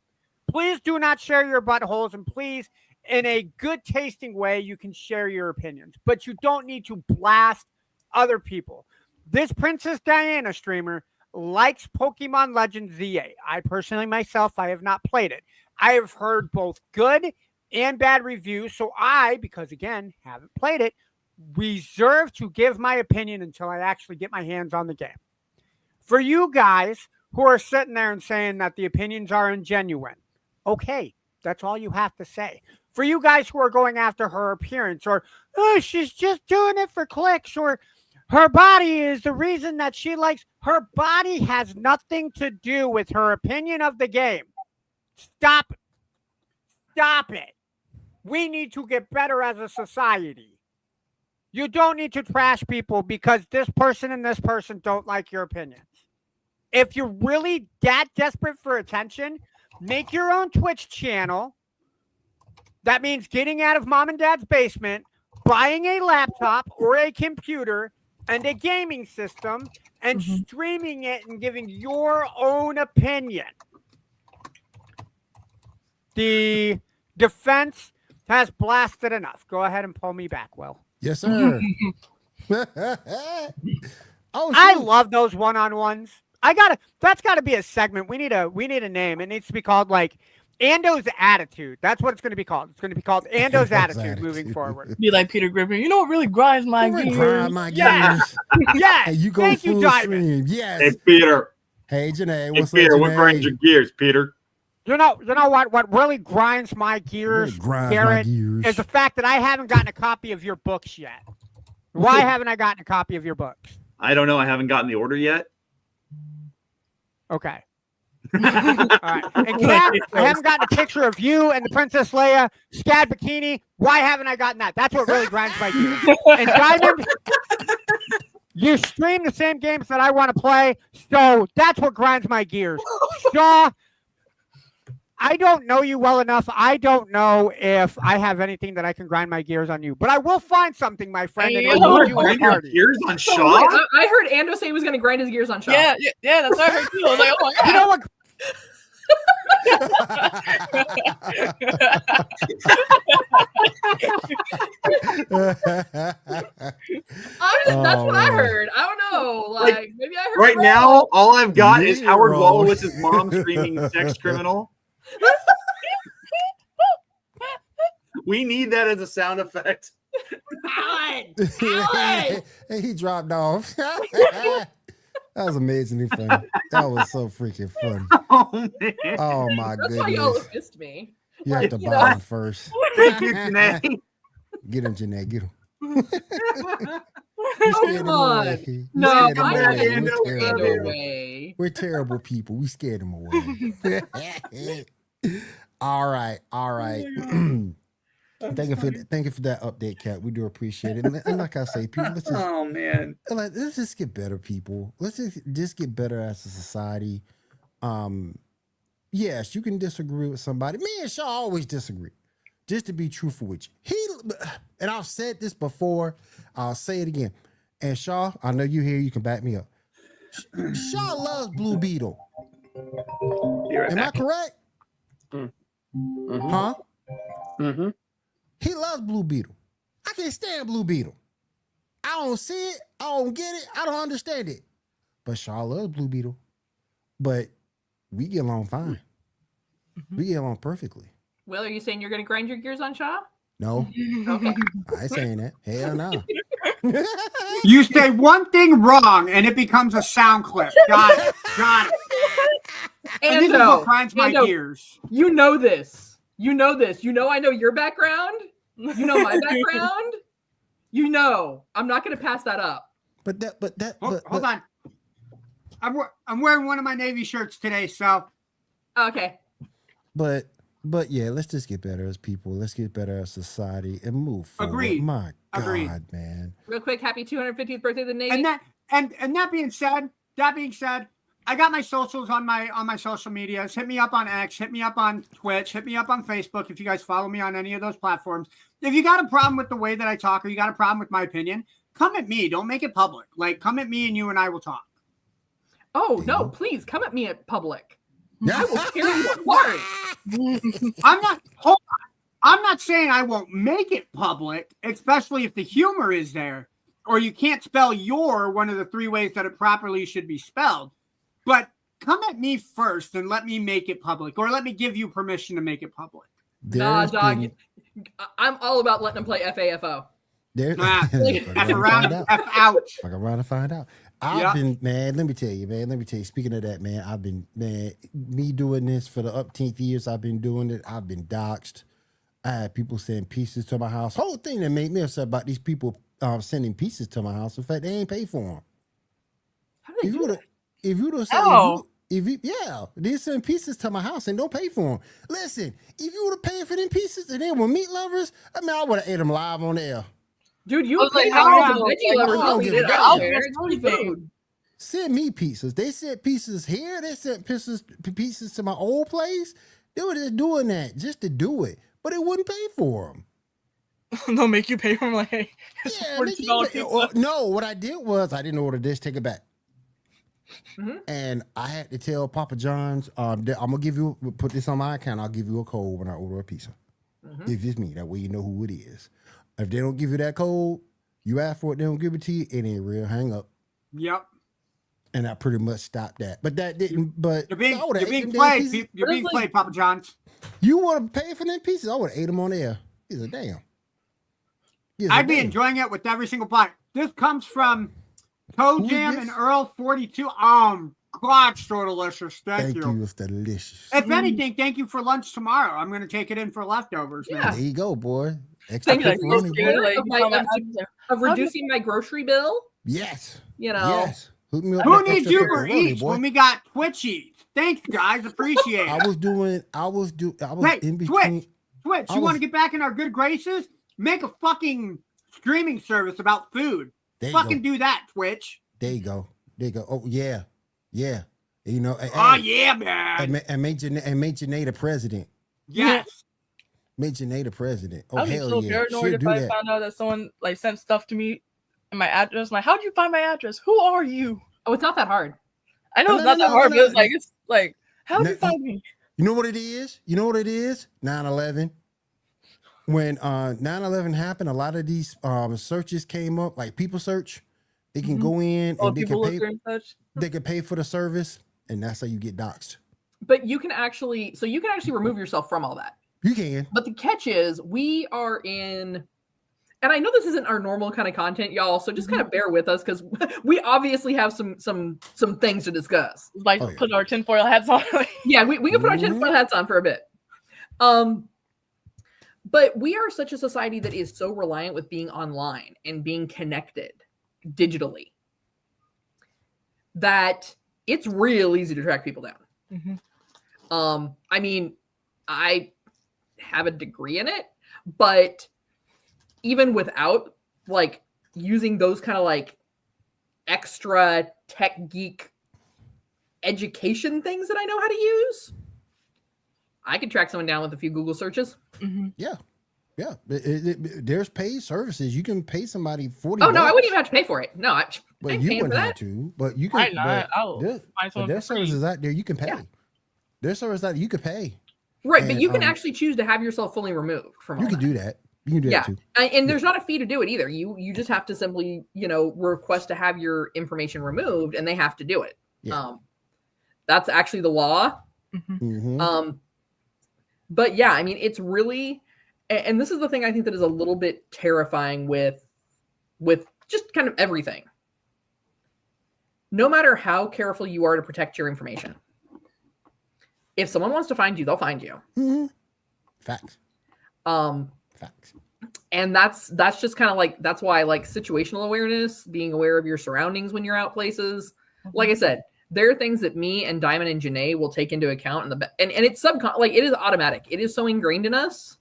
Please do not share your buttholes, and please, in a good tasting way, you can share your opinions, but you don't need to blast other people. This Princess Diana streamer likes Pokemon Legends ZA. I personally myself, I have not played it. I have heard both good and bad reviews. So because again, haven't played it, reserve to give my opinion until I actually get my hands on the game. For you guys who are sitting there and saying that the opinions are ingenuine, okay, that's all you have to say. For you guys who are going after her appearance, or she's just doing it for clicks, or her body is the reason that she likes, her body has nothing to do with her opinion of the game. Stop it. We need to get better as a society. You don't need to trash people because this person and this person don't like your opinions. If you're really that desperate for attention, make your own Twitch channel. That means getting out of mom and dad's basement, buying a laptop or a computer and a gaming system, and streaming it and giving your own opinion. The defense has blasted enough. Go ahead and pull me back, Will.
Yes, sir.
I love those one-on-ones. That's gotta be a segment. We need a name. It needs to be called like Ando's Attitude. That's what it's going to be called. It's going to be called Ando's Attitude moving forward.
Be like Peter Griffin. You know what really grinds my gears?
Yes.
Hey, you go
Thank
full
you, Diamond.
stream. Yes.
Hey, Peter.
Hey, Janae.
Hey,
What's
Peter,
up,
what grinds your gears, Peter?
You know what really grinds my gears, Garrett, is the fact that I haven't gotten a copy of your books yet. Why haven't I gotten a copy of your books?
I don't know. I haven't gotten the order yet.
Okay. All right. And Kat, I haven't gotten a picture of you and the Princess Leia SCAD bikini. Why haven't I gotten that? That's what really grinds my gears. And Diamond, you stream the same games that I want to play, so that's what grinds my gears. Shaw, I don't know you well enough. I don't know if I have anything that I can grind my gears on you, but I will find something, my friend. And I'll put you in a party.
Gears on Shaw?
I heard Ando say he was going to grind his gears on Shaw.
Yeah, that's what I heard too. I was like, oh my god.
You know what?
That's what I heard. I don't know. Like maybe I heard
right
wrong.
now. All I've got is Howard
wrong.
Wolowitz's mom screaming "sex criminal." We need that as a sound effect.
Alan!
Hey, he dropped off. That was amazingly funny. That was so freaking funny.
Oh man!
Oh my
That's
goodness!
why y'all missed me.
You have to
You
buy
know.
him first.
Thank you, Janae.
Get him, Janae. Get him.
Oh, come on. No,
I'm
I'm not
Ando,
going
We're
to
terrible.
Ando away.
We're terrible people. We scared him away. All right. Thank you for that update, Kat. We do appreciate it. And like I say, people,
Oh man!
let's just get better, people. Let's just get better as a society. Yes, you can disagree with somebody. Me and Shaw always disagree. Just to be truthful with you, and I've said this before. I'll say it again. And Shaw, I know you here. You can back me up. Shaw loves Blue Beetle. Am I correct?
Mm-hmm.
Huh?
Mm-hmm.
He loves Blue Beetle. I can't stand Blue Beetle. I don't see it. I don't get it. I don't understand it. But Shaw loves Blue Beetle. But we get along fine. We get along perfectly.
Will, are you saying you're going to grind your gears on Shaw?
No,
Okay.
I ain't saying that. Hell no.
You say one thing wrong and it becomes a sound clip. Got it. And this is what grinds my gears.
You know this. You know this. You know I know your background. You know my background. You know I'm not going to pass that up.
Hold on. I'm wearing one of my Navy shirts today, so.
Okay.
But yeah, let's just get better as people. Let's get better as society and move forward.
Agreed.
My God,
Agreed.
man.
Real quick, happy 250th birthday to the Navy.
And that being said, I got my socials on my social medias. Hit me up on X, hit me up on Twitch, hit me up on Facebook if you guys follow me on any of those platforms. If you got a problem with the way that I talk or you got a problem with my opinion, come at me. Don't make it public. Like, come at me and you and I will talk.
Oh, no, please come at me at public. I will tear you apart.
I'm not saying I won't make it public, especially if the humor is there, or you can't spell your one of the 3 ways that it properly should be spelled. But come at me first and let me make it public, or let me give you permission to make it public.
Nah, dog. I'm all about letting them play FAFO.
F around, F out.
Like around to find out. I've been, man, let me tell you, speaking of that, man, I've been, me doing this for the upteenth years I've been doing it, I've been doxxed. I had people send pieces to my house. Whole thing that made me upset about these people sending pieces to my house, in fact, they ain't pay for them.
How do they do that?
If you would have they send pieces to my house and don't pay for them. Listen, if you would have paid for them pieces and they were meat lovers, I mean, I would have ate them live on the air.
Dude, you
was like,
how
how-
veggie lovers
I don't
don't
give
eat
a
it
damn.
out there. It's free food.
Send me pieces. They sent pieces here. They sent pieces to my old place. They were just doing that just to do it, but it wouldn't pay for them.
They'll make you pay for them. Like, hey, it's
Yeah,
$42 pizza.
no. What I did was I didn't order this. Take it back. And I had to tell Papa John's, I'm gonna give you, put this on my account. I'll give you a code when I order a pizza. If it's me, that way you know who it is. If they don't give you that code, you ask for it, they don't give it to you. It ain't real. Hang up.
Yep.
And I pretty much stopped that. But that didn't. But
You're being
I would've ate
played.
them damn pieces.
You're being played, Papa John's.
You would have paid for them pieces. I would have ate them on air. He's a damn.
I'd be enjoying it with every single bite. This comes from Toe Jam and Earl 42. God, so delicious. Thank you.
It's delicious.
If anything, thank you for lunch tomorrow. I'm going to take it in for leftovers.
Yeah.
There you go, boy. Extra
Thank you.
pepperoni, boy.
Of reducing my grocery bill.
Yes.
You know.
Yes. Hook me up
Who
with
needs
extra
Uber
pepperoni,
Eats
boy.
when we got Twitch Eats? Thanks, guys. Appreciate it.
I was
Wait,
in between.
Twitch, you want to get back in our good graces? Make a fucking streaming service about food.
There you
Fucking
go.
do that, Twitch.
There you go. Oh yeah. Yeah. You know.
Oh yeah, man.
And make Janae the president.
Yes.
Make Janae the president. Oh
I'd be
hell
so
yeah.
paranoid
She'll
if
do
I
that.
found out that someone like sent stuff to me and my address. I'm like, how'd you find my address? Who are you?
Oh, it's not that hard.
I know
No,
it's not
no,
that
no,
hard,
no,
but it's
no.
like, how'd
No,
you find me?
You know what it is? 9/11. When 9/11 happened, a lot of these searches came up, like people search. They can go in
Oh,
and they
people
can
look
pay.
and such.
They can pay for the service, and that's how you get doxxed.
But you can actually remove yourself from all that.
You can.
But the catch is we are in, and I know this isn't our normal kind of content, y'all. So just kind of bear with us because we obviously have some things to discuss.
Like put our tinfoil hats on.
Yeah, we can put our tinfoil hats on for a bit. But we are such a society that is so reliant with being online and being connected digitally that it's real easy to track people down. I mean, I have a degree in it, but even without like using those kind of like extra tech geek education things that I know how to use, I could track someone down with a few Google searches.
Yeah. There's paid services. You can pay somebody $40.
Oh no, I wouldn't even have to pay for it. No, I
But
ain't
you
paying for
wouldn't have
that.
to. But you can.
Why not? I'll
There's
find someone for free.
services out there you can pay.
Yeah.
There's services out there you can pay.
Right, but
And,
you can actually choose to have yourself fully removed from all
You can
that.
do that. You can do
Yeah,
that too.
and there's not a fee to do it either. You just have to simply, request to have your information removed, and they have to do it.
Yeah.
That's actually the law.
Mhm.
But yeah, I mean, it's really, and this is the thing I think that is a little bit terrifying with just kind of everything. No matter how careful you are to protect your information, if someone wants to find you, they'll find you.
Facts. Facts.
And that's just kind of like, that's why I like situational awareness, being aware of your surroundings when you're out places. Like I said, there are things that me and Diamond and Janae will take into account and it's like it is automatic. It is so ingrained in us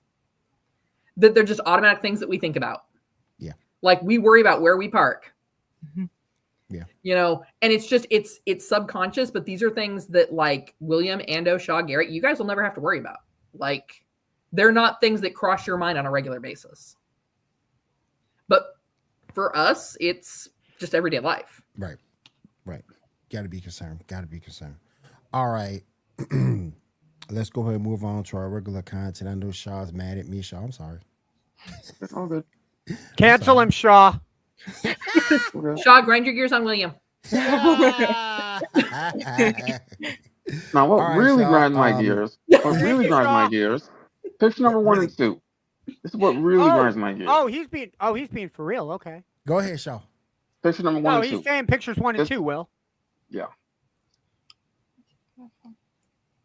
that they're just automatic things that we think about.
Yeah.
Like we worry about where we park.
Yeah.
And it's just, it's subconscious, but these are things that like William, Ando, Shaw, Garrett, you guys will never have to worry about. Like they're not things that cross your mind on a regular basis. But for us, it's just everyday life.
Right. Got to be concerned. All right. let's go ahead and move on to our regular content. I know Shaw's mad at me. Shaw, I'm sorry.
It's all good.
Cancel him, Shaw.
Okay.
Shaw, grind your gears on William.
Now, what
All right,
really
Shaw,
grinds my gears? What really
you,
grinds
Shaw.
my gears? Picture number 1 and 2. This is what really grinds my gears.
Oh, he's being for real. Okay.
Go ahead, Shaw.
Picture number 1
No,
and
he's
2.
saying pictures 1 and 2, Will.
Yeah.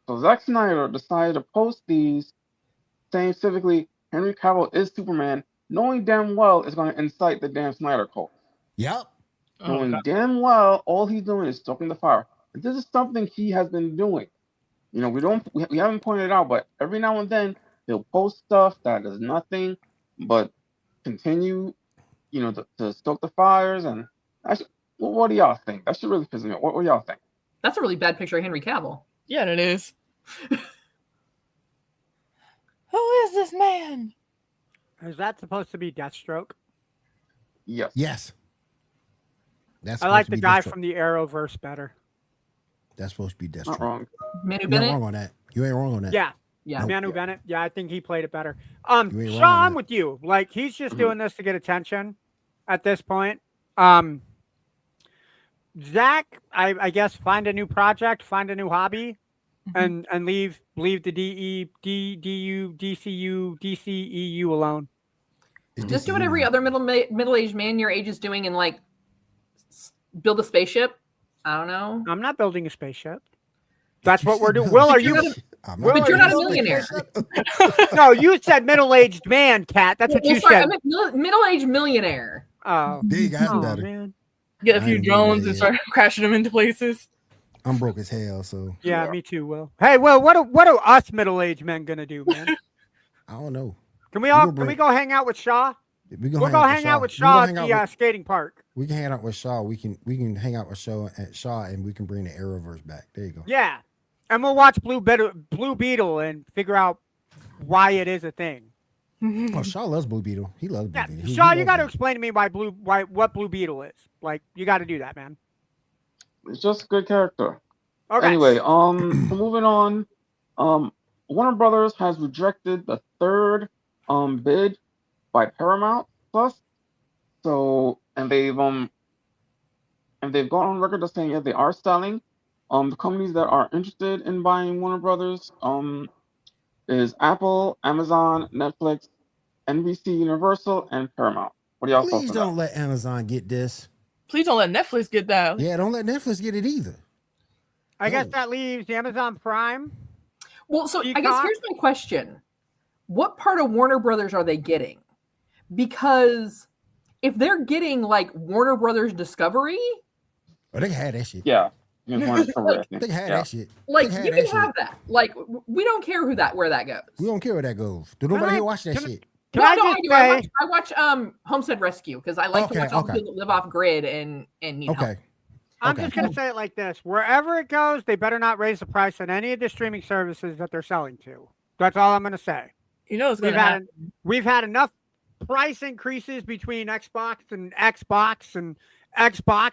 So Zack Snyder decided to post these, saying specifically Henry Cavill is Superman, knowing damn well it's going to incite the damn Snyder cult.
Yep.
Knowing damn well all he's doing is stoking the fire. And this is something he has been doing. You know, we haven't pointed it out, but every now and then he'll post stuff that does nothing but continue, you know, to stoke the fires. And what do y'all think? That should really piss me off. What do y'all think?
That's a really bad picture of Henry Cavill.
Yeah, it is. Who is this man?
Is that supposed to be Deathstroke?
Yes.
Yes. That's
I like
supposed to
the
be
guy
Deathstroke.
from the Arrowverse better.
That's supposed to be
Not
Deathstroke.
wrong.
Manu
You're not
Bennett.
wrong on that. You ain't wrong on that.
Yeah,
Yeah.
Nope.
Manu
Yeah.
Bennett. Yeah, I think he played it better.
You ain't wrong
Shaw,
on
I'm
that.
with you. Like he's just
Mhm.
doing this to get attention at this point. Zach, I guess find a new project, find a new hobby, and leave the DCEU alone.
It's
Just do what every
you.
other middle-aged man your age is doing and like build a spaceship. I don't know.
I'm not building a spaceship. That's what we're doing. Will, are you?
I'm
Will,
But
are
you're
you
not a
building
millionaire.
spaceship? No, you said middle-aged man, Kat. That's what
Well,
you
sorry,
said.
I meant middle-aged millionaire.
Oh,
There you got
oh
better.
man.
Get a
I
few
ain't doing
drones
that
and
yet.
start crashing them into places.
I'm broke as hell, so
Yeah, me too, Will. Hey, Will, what are us middle-aged men gonna do, man?
I don't know.
Can we
gonna
can we
bring-
go hang out with Shaw?
We'll
We'll go hang out with
We
Shaw
can
at
hang
the
out with-
skating park.
We can hang out with Shaw. We can hang out with Shaw, and we can bring the Arrowverse back. There you go.
Yeah, and we'll watch Blue Beetle and figure out why it is a thing.
Oh, Shaw loves Blue Beetle. He loves Blue
Yeah,
Beetle. He
Shaw, you
loves
got to
him.
explain to me what Blue Beetle is. Like, you got to do that, man.
It's just a good character.
Okay.
Anyway, so moving on. Warner Brothers has rejected the third bid by Paramount Plus. So they've gone on record as saying that they are selling. The companies that are interested in buying Warner Brothers is Apple, Amazon, Netflix, NBC Universal, and Paramount. What do y'all thoughts
Please
on
don't
that?
let Amazon get this.
Please don't let Netflix get that.
Yeah, don't let Netflix get it either.
I guess
No.
that leaves Amazon Prime.
Well, so I guess
Peacock?
here's my question. What part of Warner Brothers are they getting? Because if they're getting like Warner Brothers Discovery,
Oh, they can have that shit.
Yeah, you just wanted to cover it.
They can have
Yeah.
that shit.
like
They
you
can
can have that. Like we don't care where that goes.
We don't care where that goes. Do
Can
nobody
I-
here watch that
can I-
shit?
Can
No,
I
no,
just
I do.
say,
I watch Homestead Rescue because I like to
Okay,
watch all the
okay.
people that live off grid and need help.
Okay.
I'm
Okay.
just going to say it like this. Wherever it goes, they better not raise the price on any of the streaming services that they're selling to. That's all I'm going to say.
You know it's
We've
gonna
had,
happen.
we've had enough price increases between Xbox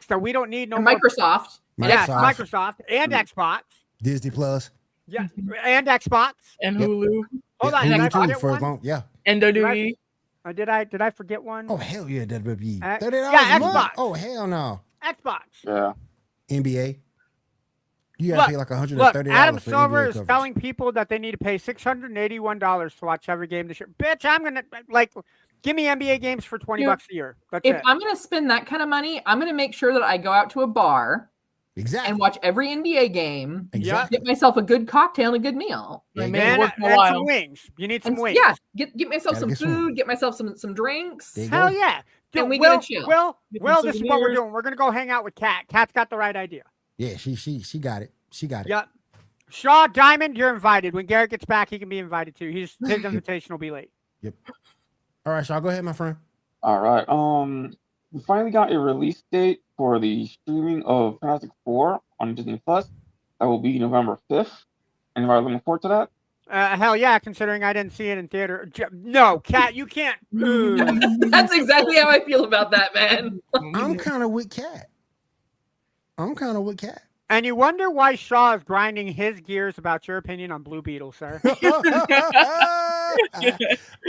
that we don't need no
And
more.
Microsoft.
Yes,
Microsoft.
Microsoft and Xbox.
Disney Plus.
Yeah, and Xbox.
And
Yep.
Hulu
Hold
Yeah,
on, did I
Hulu too,
forget
for as
one?
long. Yeah.
and WWE.
Did I forget one?
Oh hell yeah, WWE.
Uh,
$30
yeah,
a month?
Xbox.
Oh hell no.
Xbox.
Yeah.
NBA. You gotta
Look,
pay like $130
Look, Adam
for
Silver
NBA
is
coverage.
telling people that they need to pay $681 to watch every game this year. Bitch, I'm gonna give me NBA games for $20
Dude,
a year. That's
If
it.
I'm going to spend that kind of money, I'm going to make sure that I go out to a bar
Exactly.
and watch every NBA game.
Exactly.
Get myself a good cocktail and a good meal.
There you
Make
go.
it
and,
worth my
and
while.
some wings. You need some
And
wings.
yeah, get myself
Gotta
some
get some.
food, get myself some drinks.
There you go.
Hell yeah. Dude,
And we
Will,
gonna chill.
Will,
Get
Will,
some
this is what we're
souvenirs.
doing. We're gonna go hang out with Kat. Kat's got the right idea.
Yeah, she got it. She got it.
Yep. Shaw Diamond, you're invited. When Garrett gets back, he can be invited too. His invitation will be late.
All right, Shaw, go ahead, my friend.
All right. We finally got a release date for the streaming of Fantastic Four on Disney Plus. That will be November 5th. Anybody looking forward to that?
Hell yeah, considering I didn't see it in theater. No, Kat, you can't.
That's exactly how I feel about that, man.
I'm kind of with Cat.
And you wonder why Shaw is grinding his gears about your opinion on Blue Beetle, sir.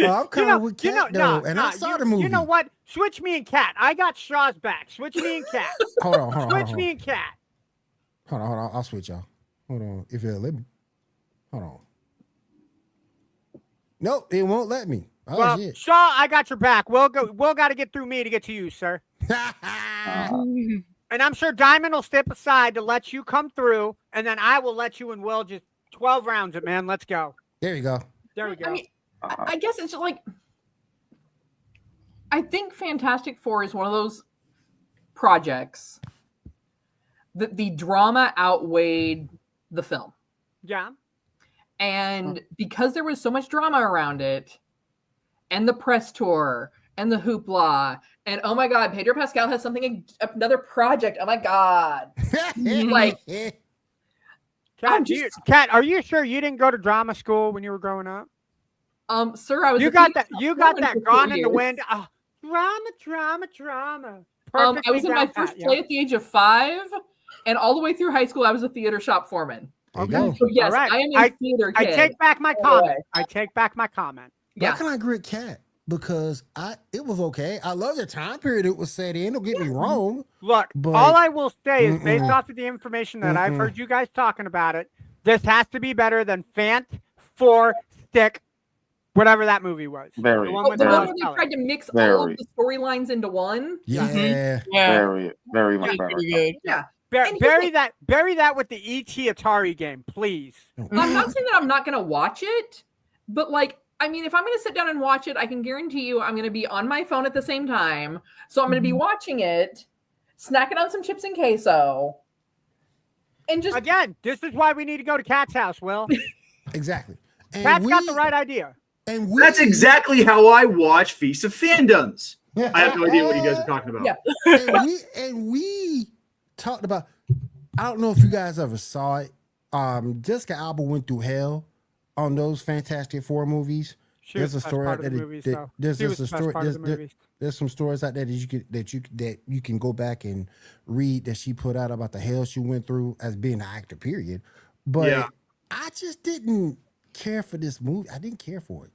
I'm coming with Cat though, and I saw the movie.
You know what? Switch me and Cat. I got Shaw's back. Switch me and Cat.
Hold on.
Switch me and Cat.
Hold on. I'll switch y'all. Hold on. If it'll let me. Hold on. Nope, it won't let me. Oh,
Well,
shit.
Shaw, I got your back. We'll got to get through me to get to you, sir. And I'm sure Diamond will step aside to let you come through, and then I will let you and Will just 12 rounds it, man. Let's go.
There you go.
There we go.
I mean, I guess it's just like, I think Fantastic Four is one of those projects that the drama outweighed the film.
Yeah.
And because there was so much drama around it, and the press tour, and the hoopla, and oh my God, Pedro Pascal has another project. Oh my God. Like,
Kat, are you sure you didn't go to drama school when you were growing up?
Sir, I was.
You got that Gone in the Wind. Oh, drama.
I was in my first play at the age of 5, and all the way through high school, I was a theater shop foreman.
Okay.
So yes,
Right.
I am a theater kid.
I take back my comment.
Why can I agree with Cat? Because it was okay. I love the time period it was set in. Don't get me wrong.
Look,
But-
all I will say is based off of the information that I've
Mm-mm.
heard you guys talking about it, this has to be better than Fant 4 Stick, whatever that movie was.
Very,
The one
Oh,
with
the
the
one
Lost
where they
Color.
tried to mix all
Very.
of the storylines into one.
Yeah.
Yeah,
very, very much
that's
better.
pretty good.
Yeah. And
Bury that with the E.T. Atari game, please.
I'm not saying that I'm not going to watch it, but like, I mean, if I'm going to sit down and watch it, I can guarantee you I'm going to be on my phone at the same time. So I'm going to be watching it, snacking on some chips and queso, and just
Again, this is why we need to go to Cat's house, Will.
Exactly. And
Cat's got the right idea.
And
That's exactly how I watch Feast of Fandoms. I have no idea what you guys are talking about.
Yeah.
and we talked about. I don't know if you guys ever saw it. Jessica Alba went through hell on those Fantastic Four movies. There's a story out there there's some stories out there that you can go back and read that she put out about the hell she went through as being an actor, period. But
Yeah.
I just didn't care for this movie. I didn't care for it.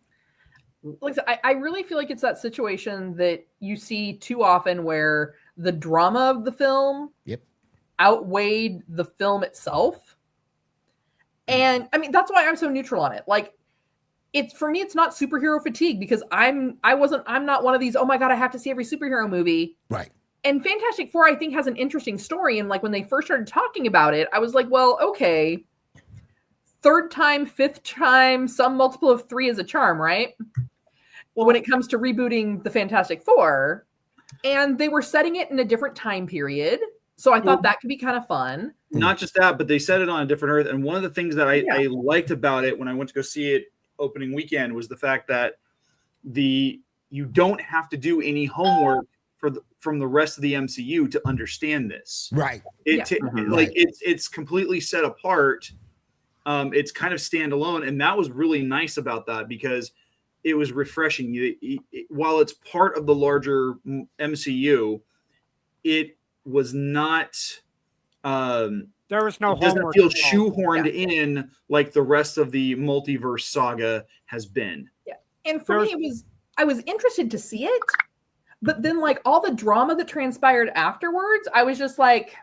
like I really feel like it's that situation that you see too often where the drama of the film outweighed the film itself. And I mean, that's why I'm so neutral on it. Like, it's for me, it's not superhero fatigue because I'm not one of these, oh my God, I have to see every superhero movie.
Right.
And Fantastic Four, I think, has an interesting story. And like when they first started talking about it, I was like, well, okay. 3rd time, 5th time, some multiple of 3 is a charm, right? Well, when it comes to rebooting the Fantastic Four, and they were setting it in a different time period. So I thought that could be kind of fun.
Not just that, but they set it on a different earth. And one of the things that I liked about it when I went to go see it opening weekend was the fact that you don't have to do any homework from the rest of the MCU to understand this.
Right.
It's completely set apart. It's kind of standalone, and that was really nice about that because it was refreshing. While it's part of the larger MCU, it was not.
There was no
it doesn't
homework
feel
involved.
shoehorned in like the rest of the multiverse saga has been.
Yeah. And for me, I was interested to see it, but then like all the drama that transpired afterwards, I was just like,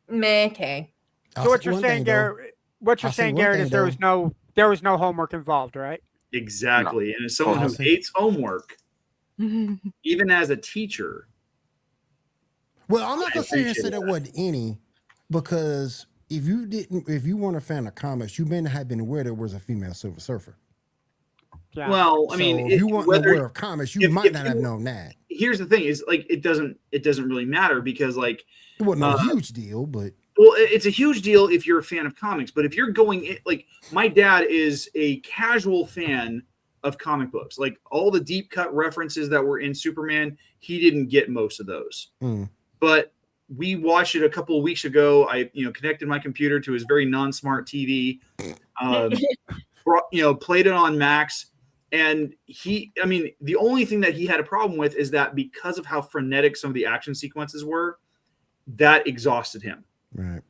meh, okay.
So what you're saying, Garrett? What you're saying, Garrett, is there was no homework involved, right?
Exactly. No. And as someone who hates homework, even as a teacher.
Well, I'm not gonna say there wasn't any, because if you weren't a fan of comics, you may not have been aware there was a female Silver Surfer.
Yeah.
Well, I mean,
if you weren't aware of comics, you might not have known that.
Here's the thing: is like it doesn't really matter because like
it wasn't a huge deal, but
well, it's a huge deal if you're a fan of comics. But if you're going in, like my dad is a casual fan of comic books, like all the deep cut references that were in Superman, he didn't get most of those. But we watched it a couple of weeks ago. I connected my computer to his very non-smart TV, played it on Max. And the only thing that he had a problem with is that because of how frenetic some of the action sequences were, that exhausted him.
Right.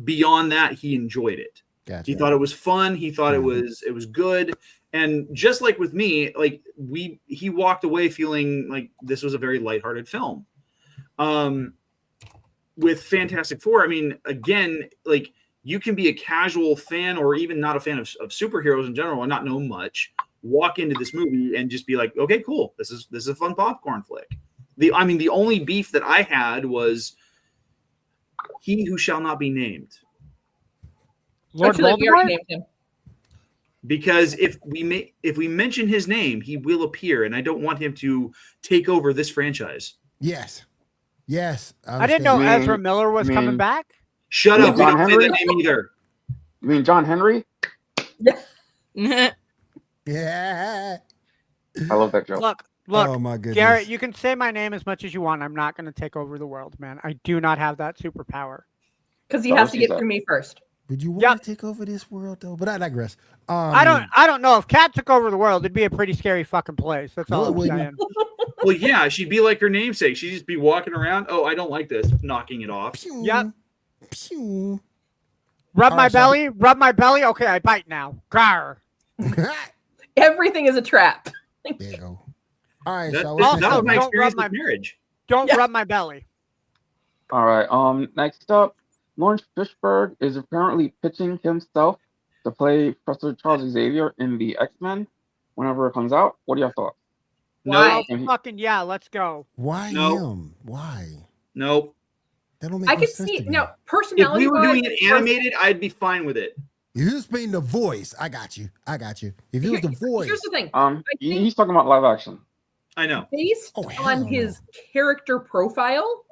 beyond that, he enjoyed it.
Gotcha.
He thought it was fun. He thought it was good. And just like with me, like he walked away feeling like this was a very lighthearted film. With Fantastic Four, I mean, again, like you can be a casual fan or even not a fan of superheroes in general and not know much, walk into this movie and just be like, okay, cool. This is a fun popcorn flick. The only beef that I had was He Who Shall Not Be Named.
Lord Voldemort?
Because if we mention his name, he will appear, and I don't want him to take over this franchise.
Yes.
I didn't know Ezra Miller was coming back.
Shut up! We
John
don't say
Henry?
that name either.
You mean John Henry?
Yeah.
I love that joke.
Look,
Oh my goodness.
Garrett, you can say my name as much as you want. I'm not going to take over the world, man. I do not have that superpower.
Because he has to get through me first.
Would you want to take over this world though? But I digress.
I don't know. If Kat took over the world, it'd be a pretty scary fucking place. That's all I'm saying.
Well, yeah, she'd be like her namesake. She'd just be walking around. Oh, I don't like this. Knocking it off.
Yep.
Pew.
Rub my
right, so-
belly. Rub my belly. Okay, I bite now. Grr.
Everything is a trap.
There you go. All right.
That
So
was
Also,
my
don't
experience
rub
with marriage.
Don't rub my belly.
All right. Next up, Lawrence Fishburne is apparently pitching himself to play Professor Charles Xavier in the X-Men whenever it comes out. What are your thoughts?
Why?
Oh, fucking yeah, let's go.
Why
No.
him? Why?
Nope.
That don't make
I
no
could
sense
see
to me.
no
If
personality.
we were doing it animated, I'd be fine with it.
If you was playing the voice, I got you. If it was the voice,
Here's the thing.
He's talking about live action.
I know.
Based
hell
on
no.
his character profile,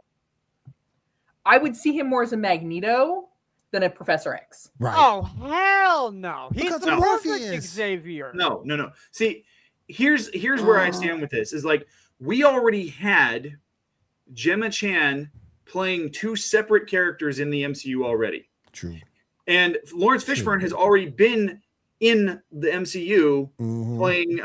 I would see him more as a Magneto than a Professor X.
right?
Oh hell no! He's
Because
the
of
perfect
Morpheus.
Xavier.
No. See, here's where I stand with this. Is like we already had Gemma Chan playing two separate characters in the MCU already.
True.
And Lawrence Fishburne has already been in the MCU playing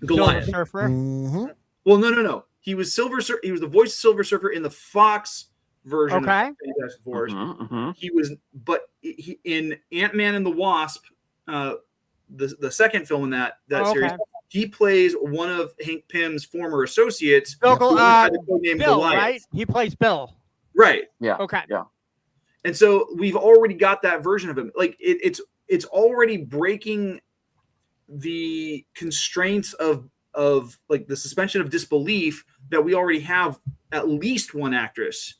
Goliath.
Silver Surfer.
Mm-hmm.
Well, no. He was He was the voice of Silver Surfer in the Fox version of
Okay.
Fantastic Four.
Mhm.
He was, but he, in Ant-Man and the Wasp, the second film in that series, he plays one of Hank Pym's former associates.
Bill,
who had the codename
Bill,
Goliath.
right? He plays Bill.
Right.
Yeah.
Okay.
Yeah.
And so we've already got that version of him. Like it's already breaking the constraints of like the suspension of disbelief that we already have at least one actress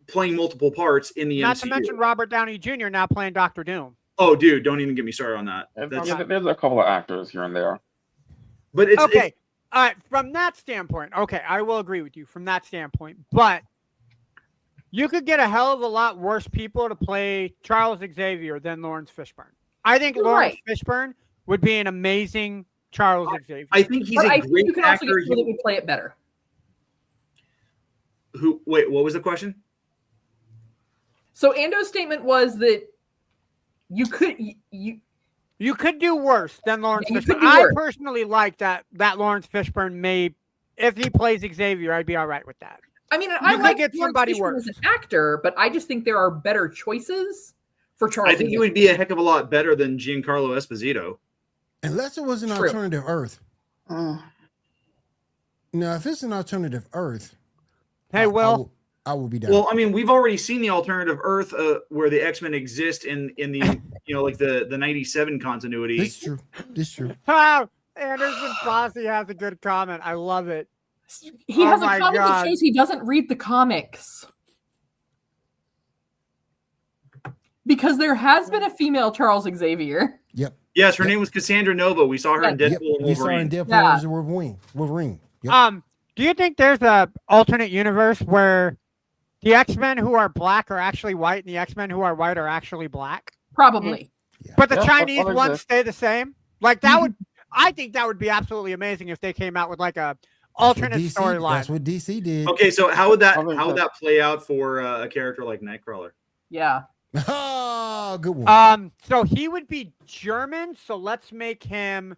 playing multiple parts in the
Not
MCU.
to mention Robert Downey Jr. now playing Doctor Doom.
Oh, dude, don't even get me started on that.
There's a couple of actors here and there.
But it's
Okay. All right. From that standpoint, okay, I will agree with you from that standpoint. But you could get a hell of a lot worse people to play Charles Xavier than Lawrence Fishburne. I think
You're
Lawrence
right.
Fishburne would be an amazing Charles Xavier.
I think he's
But
a
I think
great
you can also
actor.
get people that would play it better.
Wait, what was the question?
So Ando's statement was that you could
You could do worse than Lawrence
Yeah, you could
Fishburne.
do
I
worse.
personally like that Lawrence Fishburne may, if he plays Xavier, I'd be all right with that.
I mean, I
could
like
get
Lawrence
somebody
Fishburne
worse.
as an actor, but I just think there are better choices for Charles.
I think he would be a heck of a lot better than Giancarlo Esposito.
Unless it was an
True.
alternative Earth. Now, if it's an alternative Earth,
Hey, Will.
I will be down.
Well, I mean, we've already seen the alternative Earth where the X-Men exist in the like the 97 continuity.
This is true. This is true.
Wow, Anderson Fossey has a good comment. I love it.
He
Oh
has a
my
comment
God.
that shows he doesn't read the comics. Because there has been a female Charles Xavier.
Yep.
Yes, her name was Cassandra Nova. We saw her in
Yeah.
Deadpool and
We saw her in
Wolverine.
Deadpool
Yeah.
versus Wolverine. Yep.
Do you think there's a alternate universe where the X-Men who are black are actually white and the X-Men who are white are actually black?
Probably.
But the
Yeah,
Chinese
that
ones
exists.
stay the same? Like that would I think that would be absolutely amazing if they came out with like a alternate
That's
storyline.
what DC did.
Okay, so how would that
Probably does.
play out for a character like Nightcrawler?
Yeah.
Oh, good one.
So he would be German, so let's make him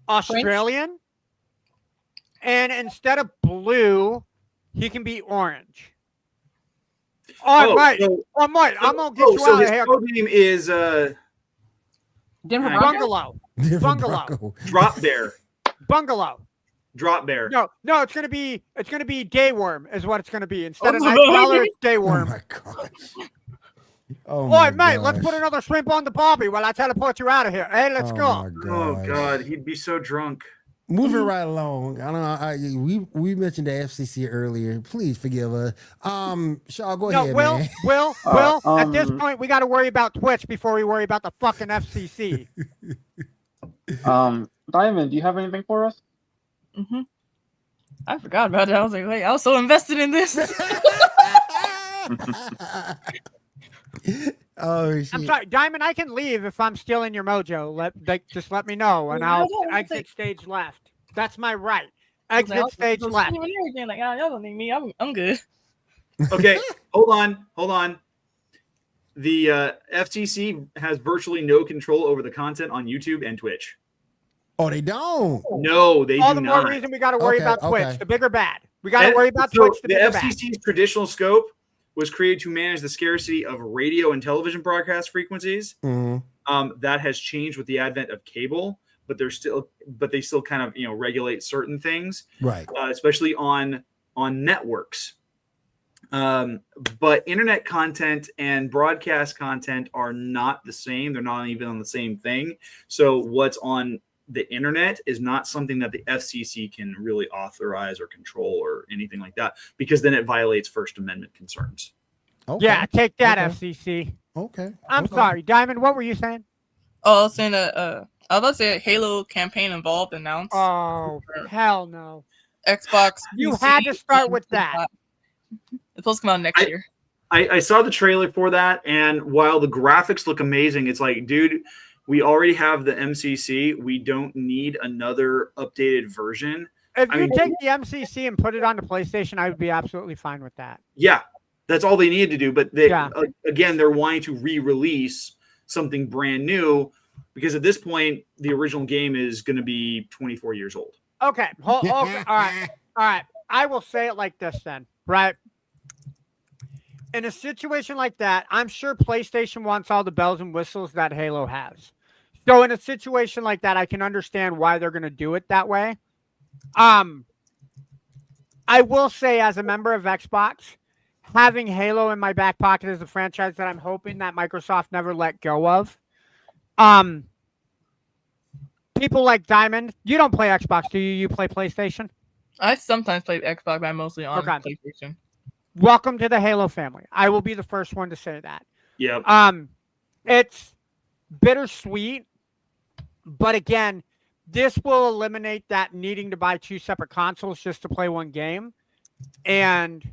Australian. And instead of blue, he can be orange. Mate.
so-
Mate, I'm gonna get you
so
out
his
of here.
code name is
Denver
Hang on.
Broncos?
Bungalow.
Denver
Bungalow.
Bronco.
Drop Bear.
Bungalow.
Drop Bear.
No, it's gonna be day worm is what it's gonna be. Instead of
Oh,
night
no.
crawler, it's day
Oh
worm.
my gosh. Oh
Oi,
my
mate, let's
gosh.
put another shrimp on the barbie while I teleport you out of here. Hey, let's
Oh
go.
my
Oh
gosh.
God, he'd be so drunk.
Moving right along. I don't know. We mentioned the FCC earlier. Please forgive us. Shaw, go
No,
ahead,
Will,
man.
Will, at this point, we got to worry about Twitch before we worry about the fucking FCC.
Diamond, do you have anything for us?
Mm-hmm. I forgot about it. I was like, wait, I was so invested in this.
Oh shit.
I'm sorry, Diamond, I can leave if I'm stealing your mojo. Just let me know, and I'll exit stage left. That's my right. Exit stage left.
Like, oh, y'all don't need me. I'm good.
Okay, hold on. The FCC has virtually no control over the content on YouTube and Twitch.
Oh, they don't.
No, they
All
do
the
not.
more reason we got to worry
Okay,
about Twitch.
okay.
The bigger bad. We got to
And
worry about
so
Twitch. The
the
bigger bad.
FCC's traditional scope was created to manage the scarcity of radio and television broadcast frequencies.
Mhm.
That has changed with the advent of cable, but they still kind of regulate certain things,
Right.
especially on networks. But internet content and broadcast content are not the same. They're not even on the same thing. So what's on the internet is not something that the FCC can really authorize or control or anything like that, because then it violates First Amendment concerns.
Okay.
Yeah, take that,
Okay.
FCC.
Okay.
I'm
Okay.
sorry, Diamond. What were you saying?
Oh, I was saying that. I was about to say a Halo campaign involved announced.
Oh, hell no!
Xbox.
You
PC,
had to start with
and
that.
It's supposed to come out next year.
I saw the trailer for that, and while the graphics look amazing, it's like, dude, we already have the MCC. We don't need another updated version.
If
I
you
mean-
take the MCC and put it on the PlayStation, I would be absolutely fine with that.
Yeah, that's all they need to do. But they,
Yeah.
again, they're wanting to re-release something brand new, because at this point, the original game is going to be 24 years old.
Okay. Okay. All right. I will say it like this then, right? In a situation like that, I'm sure PlayStation wants all the bells and whistles that Halo has. So in a situation like that, I can understand why they're going to do it that way. I will say, as a member of Xbox, having Halo in my back pocket is a franchise that I'm hoping that Microsoft never let go of. People like Diamond, you don't play Xbox, do you? You play PlayStation?
I sometimes play Xbox, but I'm mostly on
Okay.
PlayStation.
Welcome to the Halo family. I will be the first one to say that.
Yeah.
It's bittersweet, but again, this will eliminate that needing to buy two separate consoles just to play one game. And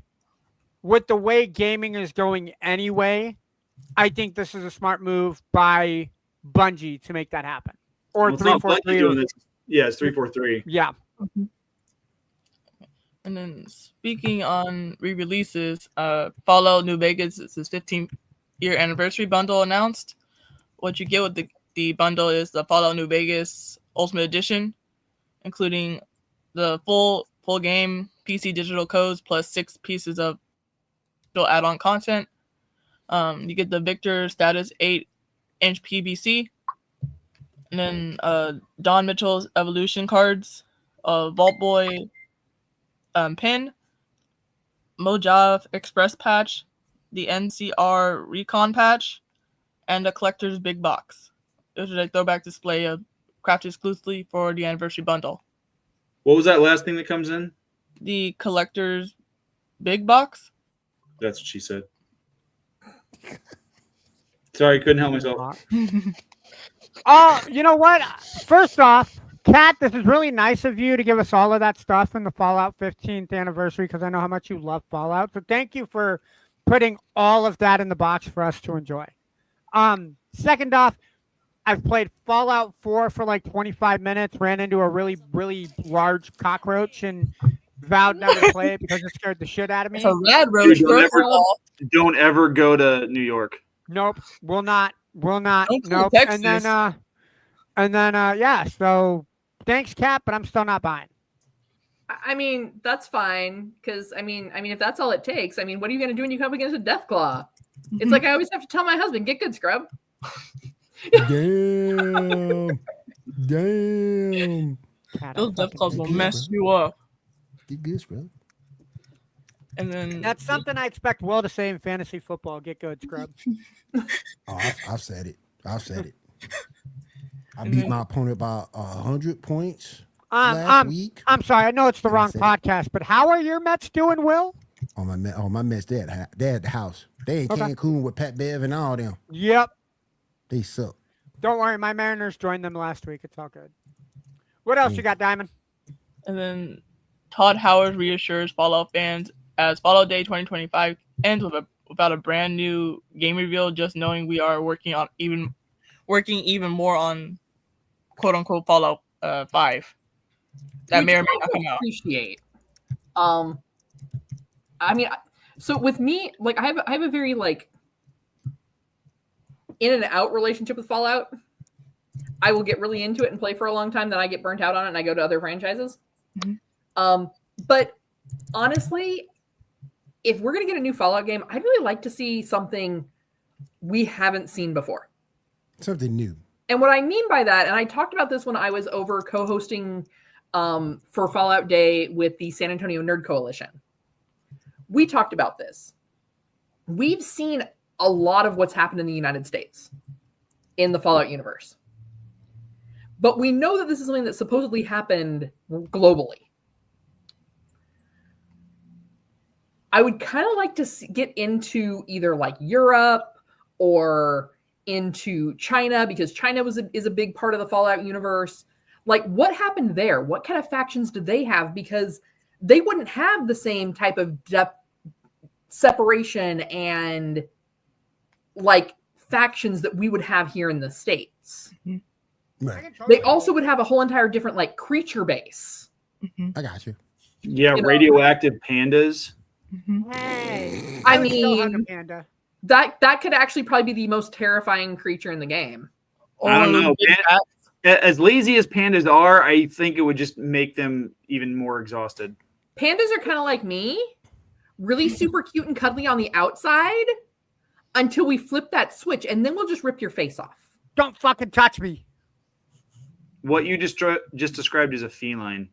with the way gaming is going anyway, I think this is a smart move by Bungie to make that happen. Or
Well, it's not Bungie
343.
doing this. Yeah, it's 343.
Yeah.
And then speaking on re-releases, Fallout New Vegas is its 15th year anniversary bundle announced. What you get with the bundle is the Fallout New Vegas Ultimate Edition, including the full game, PC digital codes, plus 6 pieces of add-on content. You get the Victor Status 8-inch PVC, and then Don Mitchell's Evolution cards, Vault Boy pin, Mojave Express patch, the NCR Recon patch, and a collector's big box. It was a throwback display of crafted exclusively for the anniversary bundle.
What was that last thing that comes in?
The collector's big box.
That's what she said. Sorry, couldn't help myself.
You know what? First off, Kat, this is really nice of you to give us all of that stuff in the Fallout 15th anniversary, because I know how much you love Fallout. So thank you for putting all of that in the box for us to enjoy. Second off, I've played Fallout 4 for like 25 minutes, ran into a really, really large cockroach, and vowed never to play it because it scared the shit out of me.
It's a rad roach.
Dude,
First of all,
Don't ever go to New York.
Nope, will not.
Don't go to
Nope.
Texas.
And then, yeah. So thanks, Cap, but I'm still not buying.
I mean, that's fine because I mean, if that's all it takes, I mean, what are you going to do when you come up against a Deathclaw? It's like I always have to tell my husband, "Get good, scrub."
Damn. Damn.
Those Deathclaws will
Get
mess
good,
you up.
Get good, scrub.
And then
That's something I expect Will to say in fantasy football. Get good, scrub.
Oh, I've said it. I've said it. I beat my opponent by 100 points last week.
I'm sorry, I know it's the
And I
wrong
said
podcast, but how are your Mets doing, Will?
On my Mets, they at the house. They in Cancun with Pat Bev and all them.
Yep.
They suck.
Don't worry, my Mariners joined them last week. It's all good. What else you got, Diamond?
And then Todd Howard reassures Fallout fans as Fallout Day 2025 ends without a brand new game reveal, just knowing we are working even more on quote unquote Fallout 5. That may or may not come out.
Appreciate. I mean, so with me, like I have a very like in and out relationship with Fallout. I will get really into it and play for a long time, then I get burnt out on it and I go to other franchises.
Mm-hmm.
But honestly, if we're going to get a new Fallout game, I'd really like to see something we haven't seen before.
Something new.
And what I mean by that, and I talked about this when I was over co-hosting for Fallout Day with the San Antonio Nerd Coalition. We talked about this. We've seen a lot of what's happened in the United States in the Fallout universe. But we know that this is something that supposedly happened globally. I would kind of like to get into either like Europe or into China, because China is a big part of the Fallout universe. Like, what happened there? What kind of factions did they have? Because they wouldn't have the same type of separation and like factions that we would have here in the States.
Right.
They also would have a whole entire different like creature base.
I got you.
Yeah,
You know?
radioactive pandas.
Hey,
I
would still hug a
mean,
panda.
that could actually probably be the most terrifying creature in the game.
I don't know.
Big bats.
As lazy as pandas are, I think it would just make them even more exhausted.
Pandas are kind of like me, really super cute and cuddly on the outside until we flip that switch, and then we'll just rip your face off.
Don't fucking touch me.
What you just described is a feline.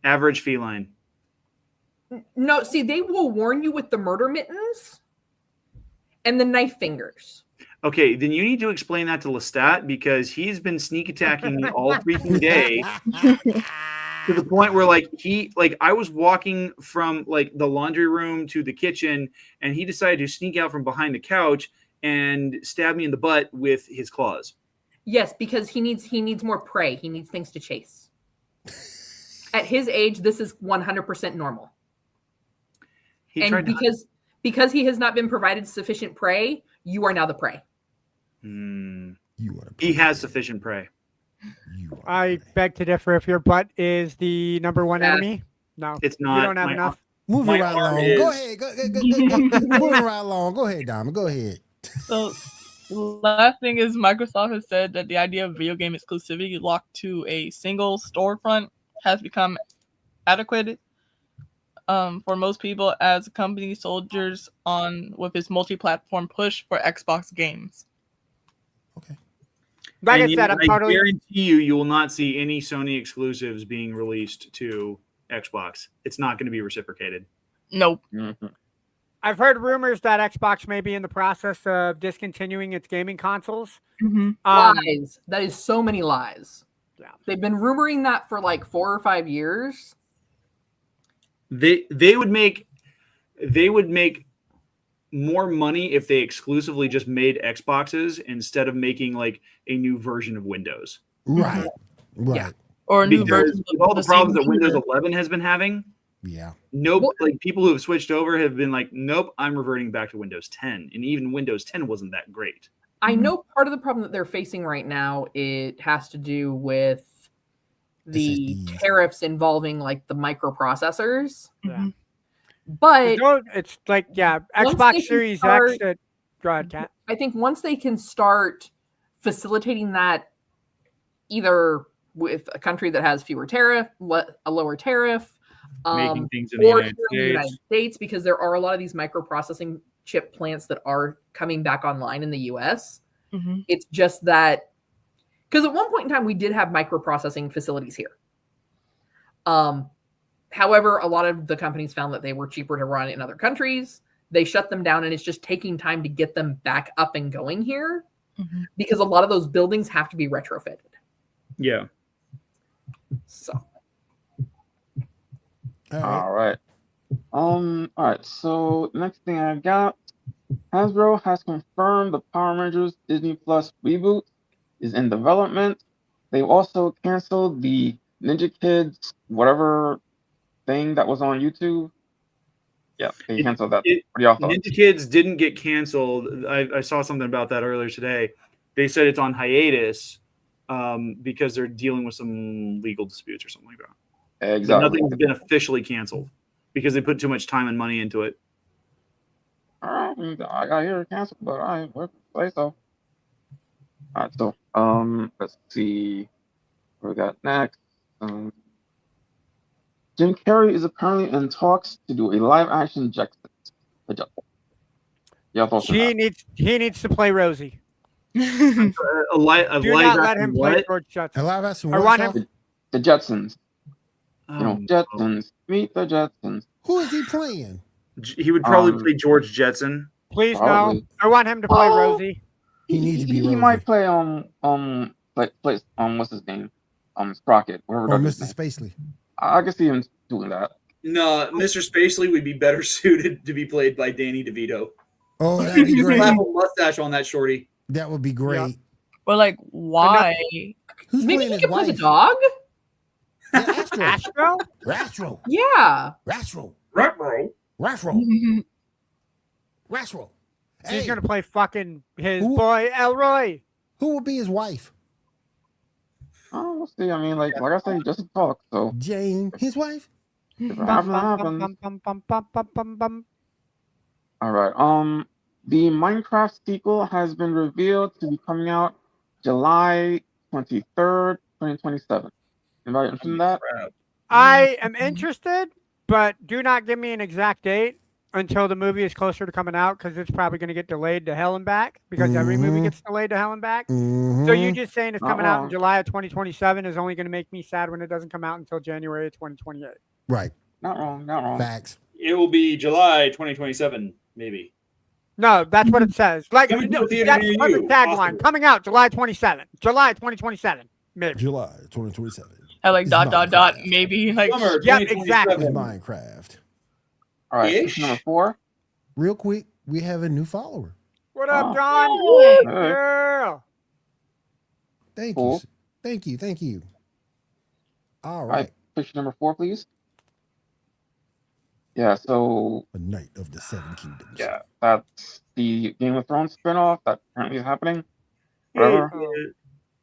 Average feline.
No, see, they will warn you with the murder mittens and the knife fingers.
Okay, then you need to explain that to Lestat, because he's been sneak attacking me all freaking day to the point where I was walking from like the laundry room to the kitchen, and he decided to sneak out from behind the couch and stab me in the butt with his claws.
Yes, because he needs more prey. He needs things to chase. At his age, this is 100% normal. Because he has not been provided sufficient prey, you are now the prey.
He has sufficient prey.
I beg to differ. If your butt is the number one enemy, no,
it's not.
You don't have enough.
Moving right along. Go ahead. Go. Moving right along. Go ahead, Diamond. Go ahead.
So, last thing is Microsoft has said that the idea of video game exclusivity locked to a single storefront has become adequate for most people as the company soldiers on with its multi-platform push for Xbox games.
Okay.
Like
And
I said, I'm
I
totally.
guarantee you will not see any Sony exclusives being released to Xbox. It's not going to be reciprocated.
Nope.
I've heard rumors that Xbox may be in the process of discontinuing its gaming consoles.
Lies. That is so many lies.
Yeah.
They've been rumoring that for like 4 or 5 years.
They would make more money if they exclusively just made Xboxes instead of making like a new version of Windows.
Right. Right.
Yeah.
Or a new
Because
version
with all the problems that
same
Windows
feature.
11 has been having,
Yeah.
like people who have switched over have been like, nope, I'm reverting back to Windows 10. And even Windows 10 wasn't that great.
I know part of the problem that they're facing right now, it has to do with the
SSDs.
tariffs involving like the microprocessors.
Mhm.
But
It's like, yeah,
Once they
Xbox
can
Series
start-
X. Go ahead, Kat.
I think once they can start facilitating that either with a country that has fewer tariff, a lower tariff,
Making things in the
or
United
here in the
States.
United States, because there are a lot of these microprocessing chip plants that are coming back online in the US.
Mhm.
It's just that because at one point in time we did have microprocessing facilities here. However, a lot of the companies found that they were cheaper to run in other countries. They shut them down, and it's just taking time to get them back up and going here
Mhm.
because a lot of those buildings have to be retrofitted.
Yeah.
So
All right.
All right. All right. So next thing I got, Hasbro has confirmed the Power Rangers Disney Plus reboot is in development. They also canceled the Ninja Kids whatever thing that was on YouTube. Yeah, they canceled that. What do y'all thought?
Ninja Kids didn't get canceled. I saw something about that earlier today. They said it's on hiatus because they're dealing with some legal disputes or something like that. But
Exactly.
nothing's been officially canceled because they put too much time and money into it.
All right, I got here canceled, but I would say so. All right, so let's see what we got next. Jim Carrey is apparently in talks to do a live-action Jetsons. Y'all thoughts on
He
that?
needs to play Rosie.
A
Do
live
not let
action
him play
what?
George
A
Jetson.
live action
I
what,
want
Sal?
him-
The Jetsons. You know,
Um,
Jetsons. Meet the Jetsons.
Who is he playing?
he would probably
Um,
play George Jetson.
Please
Probably.
no. I want him to play
Oh.
Rosie.
He needs to be
He
Rosie.
might play what's his name? Sprocket, whatever
Or
that's
Mr.
his name.
Spacely.
I can see him doing that.
No, Mr. Spacely would be better suited to be played by Danny DeVito.
Oh, that'd be great.
Slap a mustache on that shorty.
That would be great.
But like, why?
Who's
maybe
playing
he
his
could play the
wife?
dog.
Yeah, Astro.
Astro?
Rastro.
Yeah.
Rastro.
Right, bro.
Rastro. Rastro.
He's
Hey,
gonna play fucking his
Who-
boy Elroy.
who will be his wife?
Oh, we'll see. I mean, like I said, just a talk. So
Jane, his wife?
if it
Bum,
happens, it
bum,
happens.
bum, bum, bum, bum, bum, bum, bum.
All right. The Minecraft sequel has been revealed to be coming out July 23rd, 2027. Anybody interested in that?
I am interested, but do not give me an exact date until the movie is closer to coming out because it's probably going to get delayed to hell and back because every movie
Mhm.
gets delayed to hell and back.
Mm-hmm.
So you just saying it's
Not
coming out in
wrong.
July of 2027 is only going to make me sad when it doesn't come out until January of 2028.
Right.
Not wrong. Not wrong.
Facts.
It will be July 2027, maybe.
No, that's what it says. Like
Coming to
no,
a theater
that's
near
what the
you,
tagline.
possible.
Coming out July 27. July 2027. Maybe.
July 2027.
I like
It's
dot dot dot.
Minecraft.
Maybe like
Summer
Yep,
2027.
exactly.
It's Minecraft.
All right.
Ish.
Question number 4.
Real quick, we have a new follower.
What up,
Oh.
John?
Hey.
Yeah.
Thank
Cool.
you. Thank you. Thank you. All
All
right.
right. Question number 4, please. Yeah. So
A Knight of the Seven Kingdoms.
yeah, that's the Game of Thrones spinoff that apparently is happening. Whatever.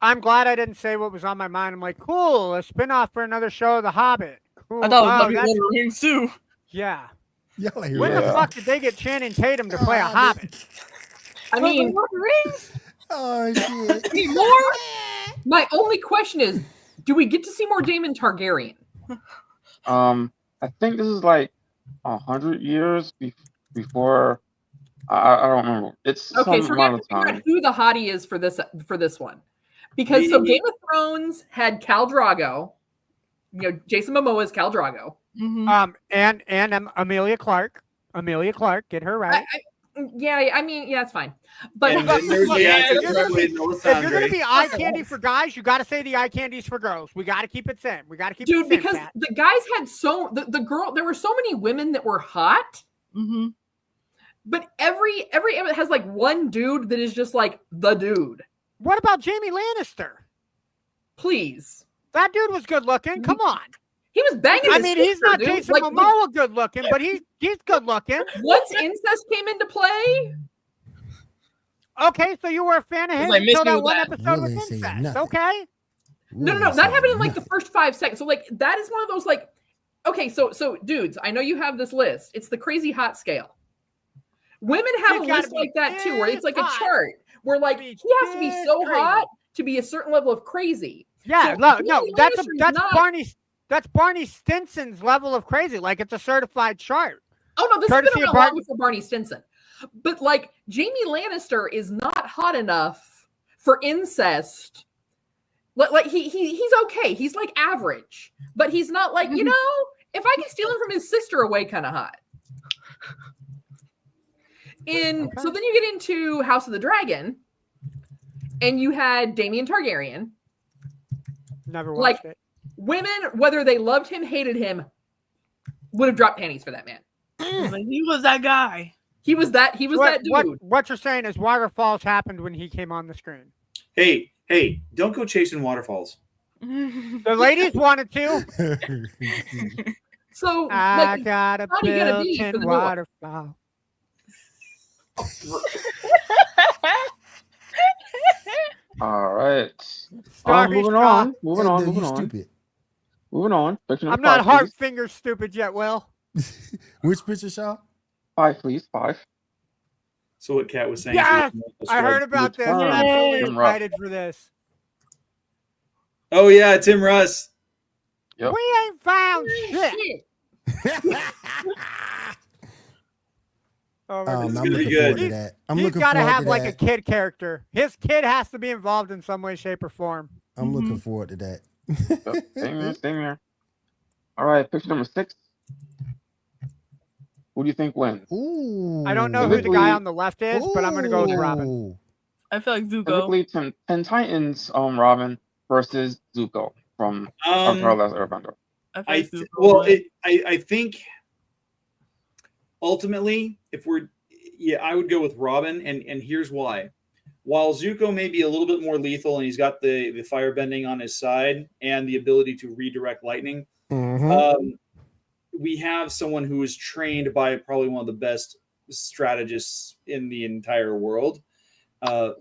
I'm glad I didn't say what was on my mind. I'm like, cool, a spinoff for another show, The Hobbit. Cool.
I thought it was
Wow,
gonna be
that's-
Lord of the Rings too.
yeah.
Y'all ain't
When the
right.
fuck did they get Channing Tatum to play a Hobbit?
I mean,
Lord of the Rings.
Oh, shit.
see more. My only question is, do we get to see more Daemon Targaryen?
I think this is like 100 years before. I don't remember. It's
Okay,
some
so we're gonna
amount of
figure out
time.
who the hottie is for this one, because so Game of Thrones had Khal Drogo, Jason Momoa is Khal Drogo.
Mhm.
And Amelia Clark. Amelia Clark, get her right.
I mean, yeah, it's fine, but
And then there's the
Yeah,
actress
you're
who
gonna
played
if you're gonna
Melisandre.
be eye candy for guys, you got to say the eye candy's for girls. We got to keep it same. We got to keep
dude,
it same.
because
Pat.
the guys had the girl, there were so many women that were hot,
Mhm.
but every has like one dude that is just like the dude.
What about Jamie Lannister?
Please,
That dude was good looking. Come on.
he was banging.
I
his
mean, he's
sister,
not
dude.
Jason
Like,
Momoa good looking, but he's good looking.
once incest came into play,
Okay, so you were a fan of his
Like, miss
until
me
that
with
one
that.
episode
Will
with
ain't saying
incest.
nothing.
Okay.
no, that happened in like the first 5 seconds. So like that is one of those like, okay, so dudes, I know you have this list. It's the crazy hot scale. Women have
He's
a
gotta
list
be
like that too, where it's like
hot.
a chart where like
Be
he has to be so
crazy.
hot to be a certain level of crazy.
Yeah,
So,
no,
Jamie
that's
Lannister's not-
Barney Stinson's level of crazy. Like it's a certified chart.
Oh no, this has
Courtesy
been
of
around long before Barney Stinson. But like Jamie Lannister is not hot enough for incest. Like he's okay. He's like average, but he's not like, you know, if I can steal him from his sister away, kind of hot. So then you get into House of the Dragon, and you had Daemon Targaryen.
Never watched it.
Women, whether they loved him, hated him, would have dropped panties for that man.
He was that guy.
He was that dude.
What you're saying is waterfalls happened when he came on the screen.
Hey, don't go chasing waterfalls.
The ladies wanted to.
So
I got a
how are you gonna be for the new one?
waterfall.
All right.
Starry
Moving
straw.
on. Moving on.
You
Moving on.
stupid.
Moving on. Picture
I'm
number
not
5,
heart
please.
finger stupid yet, Will.
Which picture, Shaw?
5, please. 5.
So what Kat was saying.
Yes,
she was
I heard about this. I'm
Yay.
absolutely
Tim Russ.
excited for this.
Oh yeah, Tim Russ.
Yep.
We ain't found shit. Oh,
I'm
gonna be
looking
good.
forward to that. I'm
He's
looking
got to
forward
have
to
like
that.
a kid character. His kid has to be involved in some way, shape, or form.
I'm looking forward to that.
Yep. Same here. Same here. All right. Picture number 6. Who do you think wins?
Ooh.
I don't know who the guy on the left is, but I'm going to go with Robin.
Ooh.
I feel like Zuko.
Typically, Ten Titans, Robin versus Zuko from Avatar: Last Airbender.
I feel like Zuko.
Well, I think ultimately, I would go with Robin, and here's why. While Zuko may be a little bit more lethal, and he's got the fire bending on his side and the ability to redirect lightning, we have someone who is trained by probably one of the best strategists in the entire world,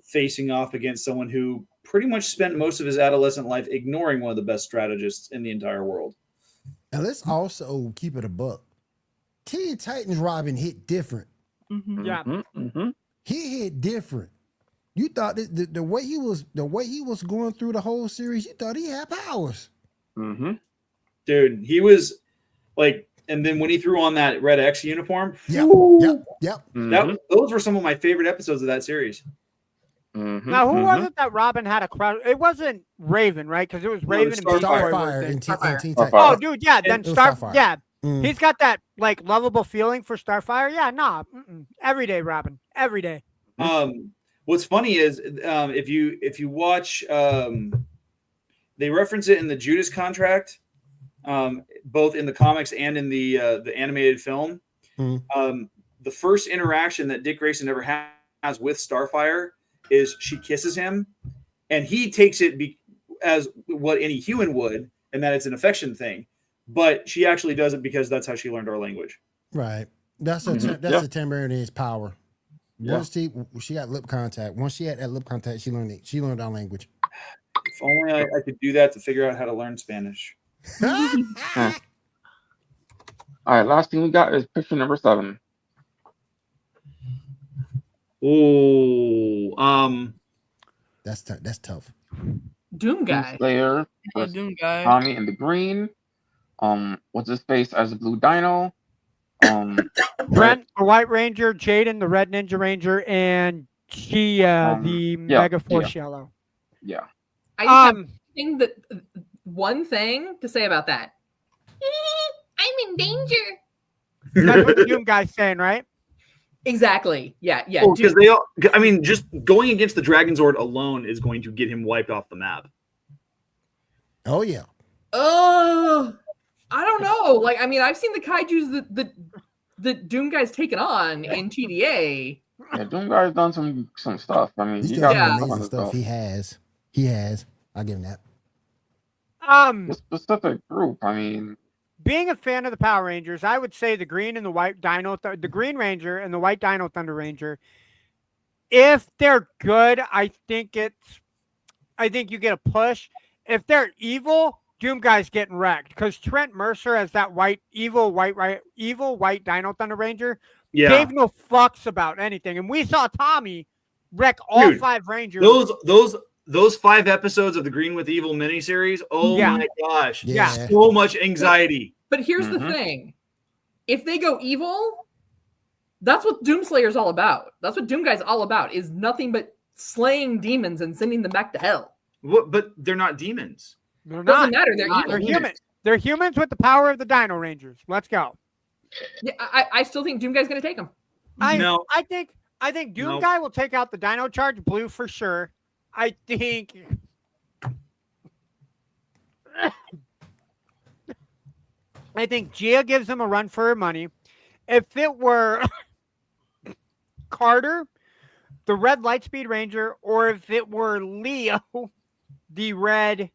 facing off against someone who pretty much spent most of his adolescent life ignoring one of the best strategists in the entire world.
And let's also keep it a buck. Teen Titans Robin hit different.
Yeah.
He hit different. You thought that the way he was going through the whole series, you thought he had powers.
Dude, he was like, and then when he threw on that Red X uniform,
Yep.
those were some of my favorite episodes of that series.
Now, who was it that Robin had a crush? It wasn't Raven, right? Because it was Raven and
Starfire and Teen Titans.
Oh, dude, yeah. Then
It was
Starfire.
Starfire.
Yeah. He's got that like lovable feeling for Starfire. Yeah, nah. Every day, Robin. Every day.
What's funny is if you watch, they reference it in the Judas Contract, both in the comics and in the animated film. The first interaction that Dick Grayson ever has with Starfire is she kisses him, and he takes it as what any human would, and that it's an affection thing. But she actually does it because that's how she learned our language.
Right. That's a Tamarine's power. Once she got lip contact. Once she had that lip contact, she learned our language.
If only I could do that to figure out how to learn Spanish.
All right. Last thing we got is picture number 7.
Oh,
That's tough.
Doom guy.
Slayer versus
Doom guy.
Tommy in the green. What's his face as a blue dino?
Brent, the White Ranger, Jaden, the Red Ninja Ranger, and Chia, the Mega Force Yellow.
Yeah.
I just have one thing to say about that. I'm in danger.
That's what the Doom guy's saying, right?
Exactly. Yeah.
Because just going against the Dragon Zord alone is going to get him wiped off the map.
Oh yeah.
Oh, I don't know. Like, I mean, I've seen the kaijus that the Doom guy's taken on in TDA.
Yeah, Doom guy's done some stuff. I mean,
He's
he
done
got
some
some
amazing
other
stuff.
stuff.
He has. I'll give him that.
This specific group, I mean,
being a fan of the Power Rangers, I would say the Green and the White Dino, the Green Ranger and the White Dino Thunder Ranger, if they're good, I think you get a push. If they're evil, Doom guy's getting wrecked because Trent Mercer as that evil white Dino Thunder Ranger gave no fucks about anything, and we saw Tommy wreck all 5 Rangers.
Those those 5 episodes of the Green with Evil miniseries. Oh
Yeah.
my gosh.
Yeah.
So much anxiety.
But here's the thing. If they go evil, that's what Doomslayer's all about. That's what Doom Guy's all about, is nothing but slaying demons and sending them back to hell.
What? But they're not demons.
They're
Doesn't
not.
matter. They're evil.
They're human. They're humans with the power of the Dino Rangers. Let's go.
Yeah, I still think Doom Guy's going to take them.
No.
I think Doom Guy will take out the Dino Charge Blue for sure. I think Gia gives him a run for her money. If it were Carter, the red Lightspeed Ranger, or if it were Leo, the red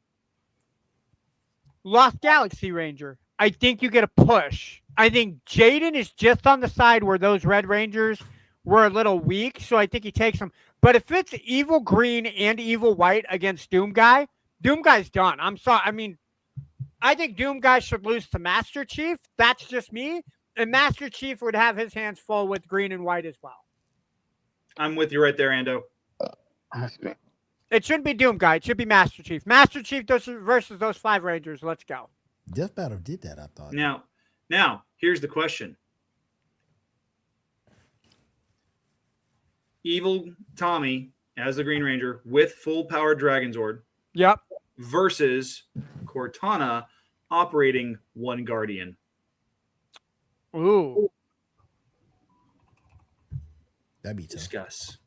Lost Galaxy Ranger, I think you get a push. I think Jaden is just on the side where those Red Rangers were a little weak, so I think he takes them. But if it's Evil Green and Evil White against Doom Guy's done. I'm sorry. I mean, I think Doom Guy should lose to Master Chief. That's just me. And Master Chief would have his hands full with Green and White as well.
I'm with you right there, Ando.
It shouldn't be Doom Guy. It should be Master Chief. Master Chief versus those 5 Rangers. Let's go.
Death Battle did that, I thought.
Now, here's the question. Evil Tommy as the Green Ranger with full power Dragon Zord.
Yep.
Versus Cortana operating one Guardian.
Ooh.
That'd be tough.
Discuss.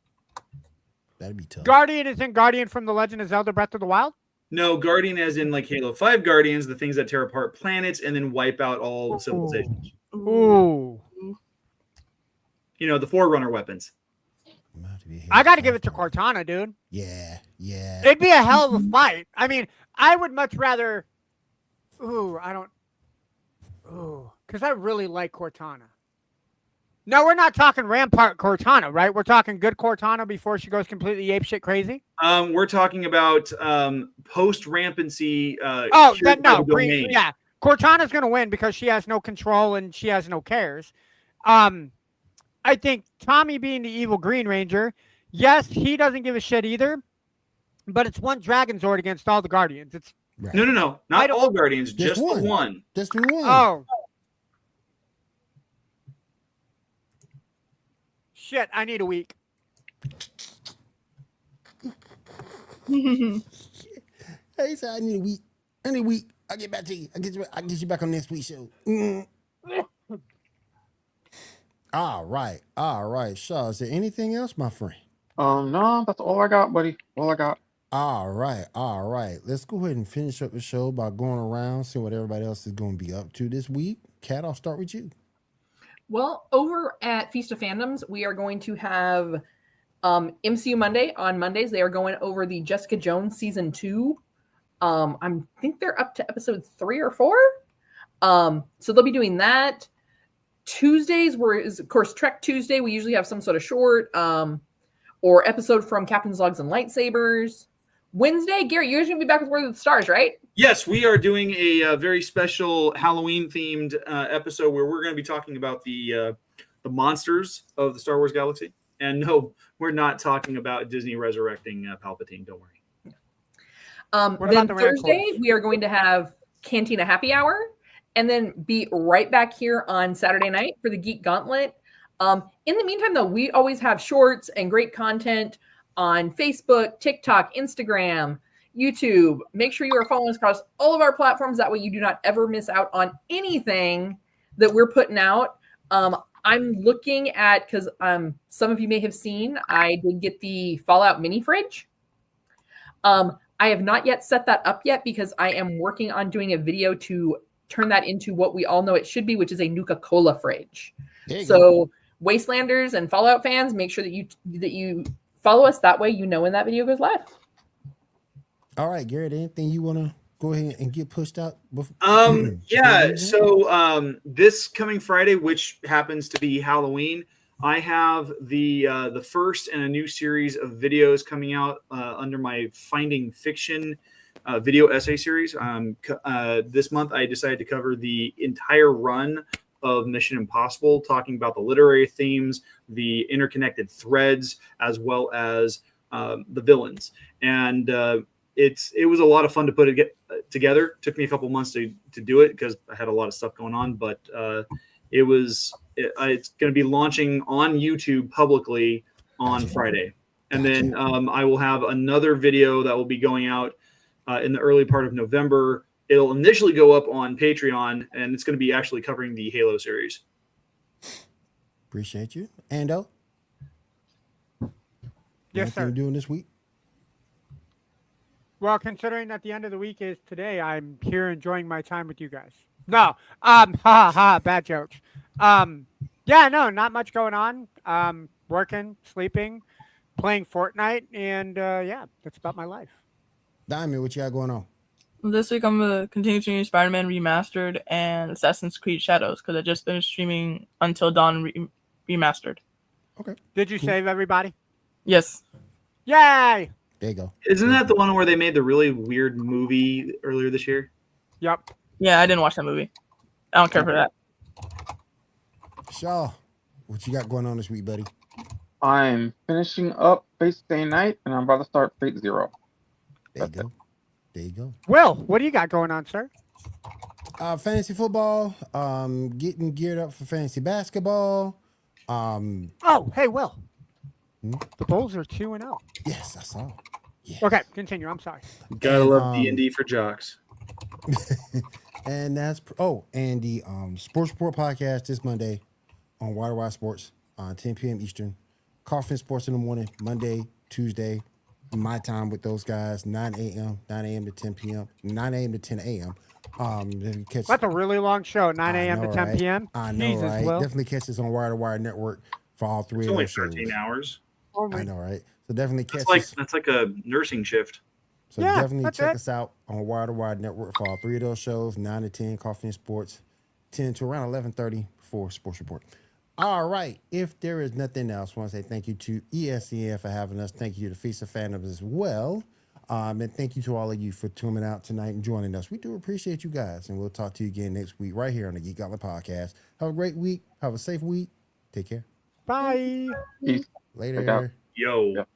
That'd be tough.
Guardian isn't Guardian from The Legend of Zelda Breath of the Wild?
No, Guardian as in like Halo 5 Guardians, the things that tear apart planets and then wipe out all civilizations.
Ooh.
You know, the Forerunner weapons.
I got to give it to Cortana, dude.
Yeah.
It'd be a hell of a fight. I mean, I would much rather. Because I really like Cortana. No, we're not talking Rampart Cortana, right? We're talking good Cortana before she goes completely apeshit crazy.
We're talking about post rampancy.
Green, yeah. Cortana's going to win because she has no control and she has no cares. I think Tommy being the evil Green Ranger, yes, he doesn't give a shit either, but it's one Dragon Zord against all the Guardians. It's
Right.
No. Not all Guardians, just the
one.
one.
Just the one.
Oh. Shit, I need a week.
Hey, he said, I need a week. I'll get back to you. I'll get you back on next week's show. All right. Shaw, is there anything else, my friend?
No, that's all I got, buddy. All I got.
All right. Let's go ahead and finish up the show by going around, seeing what everybody else is going to be up to this week. Kat, I'll start with you.
Well, over at Feast of Fandoms, we are going to have MCU Monday. On Mondays, they are going over the Jessica Jones season 2. I think they're up to episode 3 or 4. So they'll be doing that. Tuesdays is, of course, Trek Tuesday. We usually have some sort of short or episode from Captain's Logs and Lightsabers. Wednesday, Gary, you're going to be back with Word of the Stars, right?
Yes, we are doing a very special Halloween-themed episode where we're going to be talking about the monsters of the Star Wars galaxy. And no, we're not talking about Disney resurrecting Palpatine. Don't worry.
Then Thursday, we are going to have Cantina Happy Hour, and then be right back here on Saturday night for the Geek Gauntlet. In the meantime, though, we always have shorts and great content on Facebook, TikTok, Instagram, YouTube. Make sure you are following us across all of our platforms. That way you do not ever miss out on anything that we're putting out. I'm looking at, because some of you may have seen, I did get the Fallout mini fridge. I have not yet set that up yet because I am working on doing a video to turn that into what we all know it should be, which is a Nuka-Cola fridge. So Wastelanders and Fallout fans, make sure that you follow us. That way you know when that video goes live.
All right, Garrett, anything you want to go ahead and get pushed out?
So this coming Friday, which happens to be Halloween, I have the first in a new series of videos coming out under my Finding Fiction video essay series. This month, I decided to cover the entire run of Mission Impossible, talking about the literary themes, the interconnected threads, as well as the villains, and it was a lot of fun to put it together. Took me a couple months to do it because I had a lot of stuff going on, but it's going to be launching on YouTube publicly on Friday. And then I will have another video that will be going out in the early part of November. It'll initially go up on Patreon, and it's going to be actually covering the Halo series.
Appreciate you. Ando?
Yes, sir.
What you doing this week?
Well, considering that the end of the week is today, I'm here enjoying my time with you guys. No, bad jokes. Yeah, no, not much going on. Working, sleeping, playing Fortnite, and yeah, that's about my life.
Diamond, what you got going on?
This week I'm gonna continue streaming Spider-Man Remastered and Assassin's Creed Shadows because I just finished streaming Until Dawn Remastered.
Okay.
Did you save everybody?
Yes.
Yay!
There you go.
Isn't that the one where they made the really weird movie earlier this year?
Yep.
Yeah, I didn't watch that movie. I don't care for that.
Shaw, what you got going on this week, buddy?
I'm finishing up Fate Stay Night, and I'm about to start Fate Zero.
There you go. There you go.
Will, what do you got going on, sir?
Fantasy football. Getting geared up for fantasy basketball.
Oh, hey, Will. The Bulls are 2-0.
Yes, I saw. Yes.
Okay, continue. I'm sorry.
Gotta love D&D for jocks.
And that's and the Sports Report podcast this Monday on Wide Sports 10 p.m. Eastern. Coffin Sports in the morning, Monday, Tuesday, my time with those guys, 9 a.m. to 10 p.m., 9 a.m. to 10 a.m.
That's a really long show, 9 a.m. to 10 p.m.
I know,
Jesus,
right?
Will.
Definitely catch us on Wire to Wire Network for all three
It's
of
only
those shows.
13 hours.
Oh,
I know, right? So definitely catch
That's like a nursing shift.
So
Yeah,
definitely
that's
check
it.
us out on Wire to Wire Network for all three of those shows, 9 to 10, Coffee and Sports, 10 to around 11:30 for Sports Report. All right. If there is nothing else, I want to say thank you to ESCN for having us. Thank you to Feast of Fandoms as well. And thank you to all of you for tuning out tonight and joining us. We do appreciate you guys, and we'll talk to you again next week right here on the Geek Gauntlet Podcast. Have a great week. Have a safe week. Take care.
Bye.
Peace.
Later.
Yo.
Yep.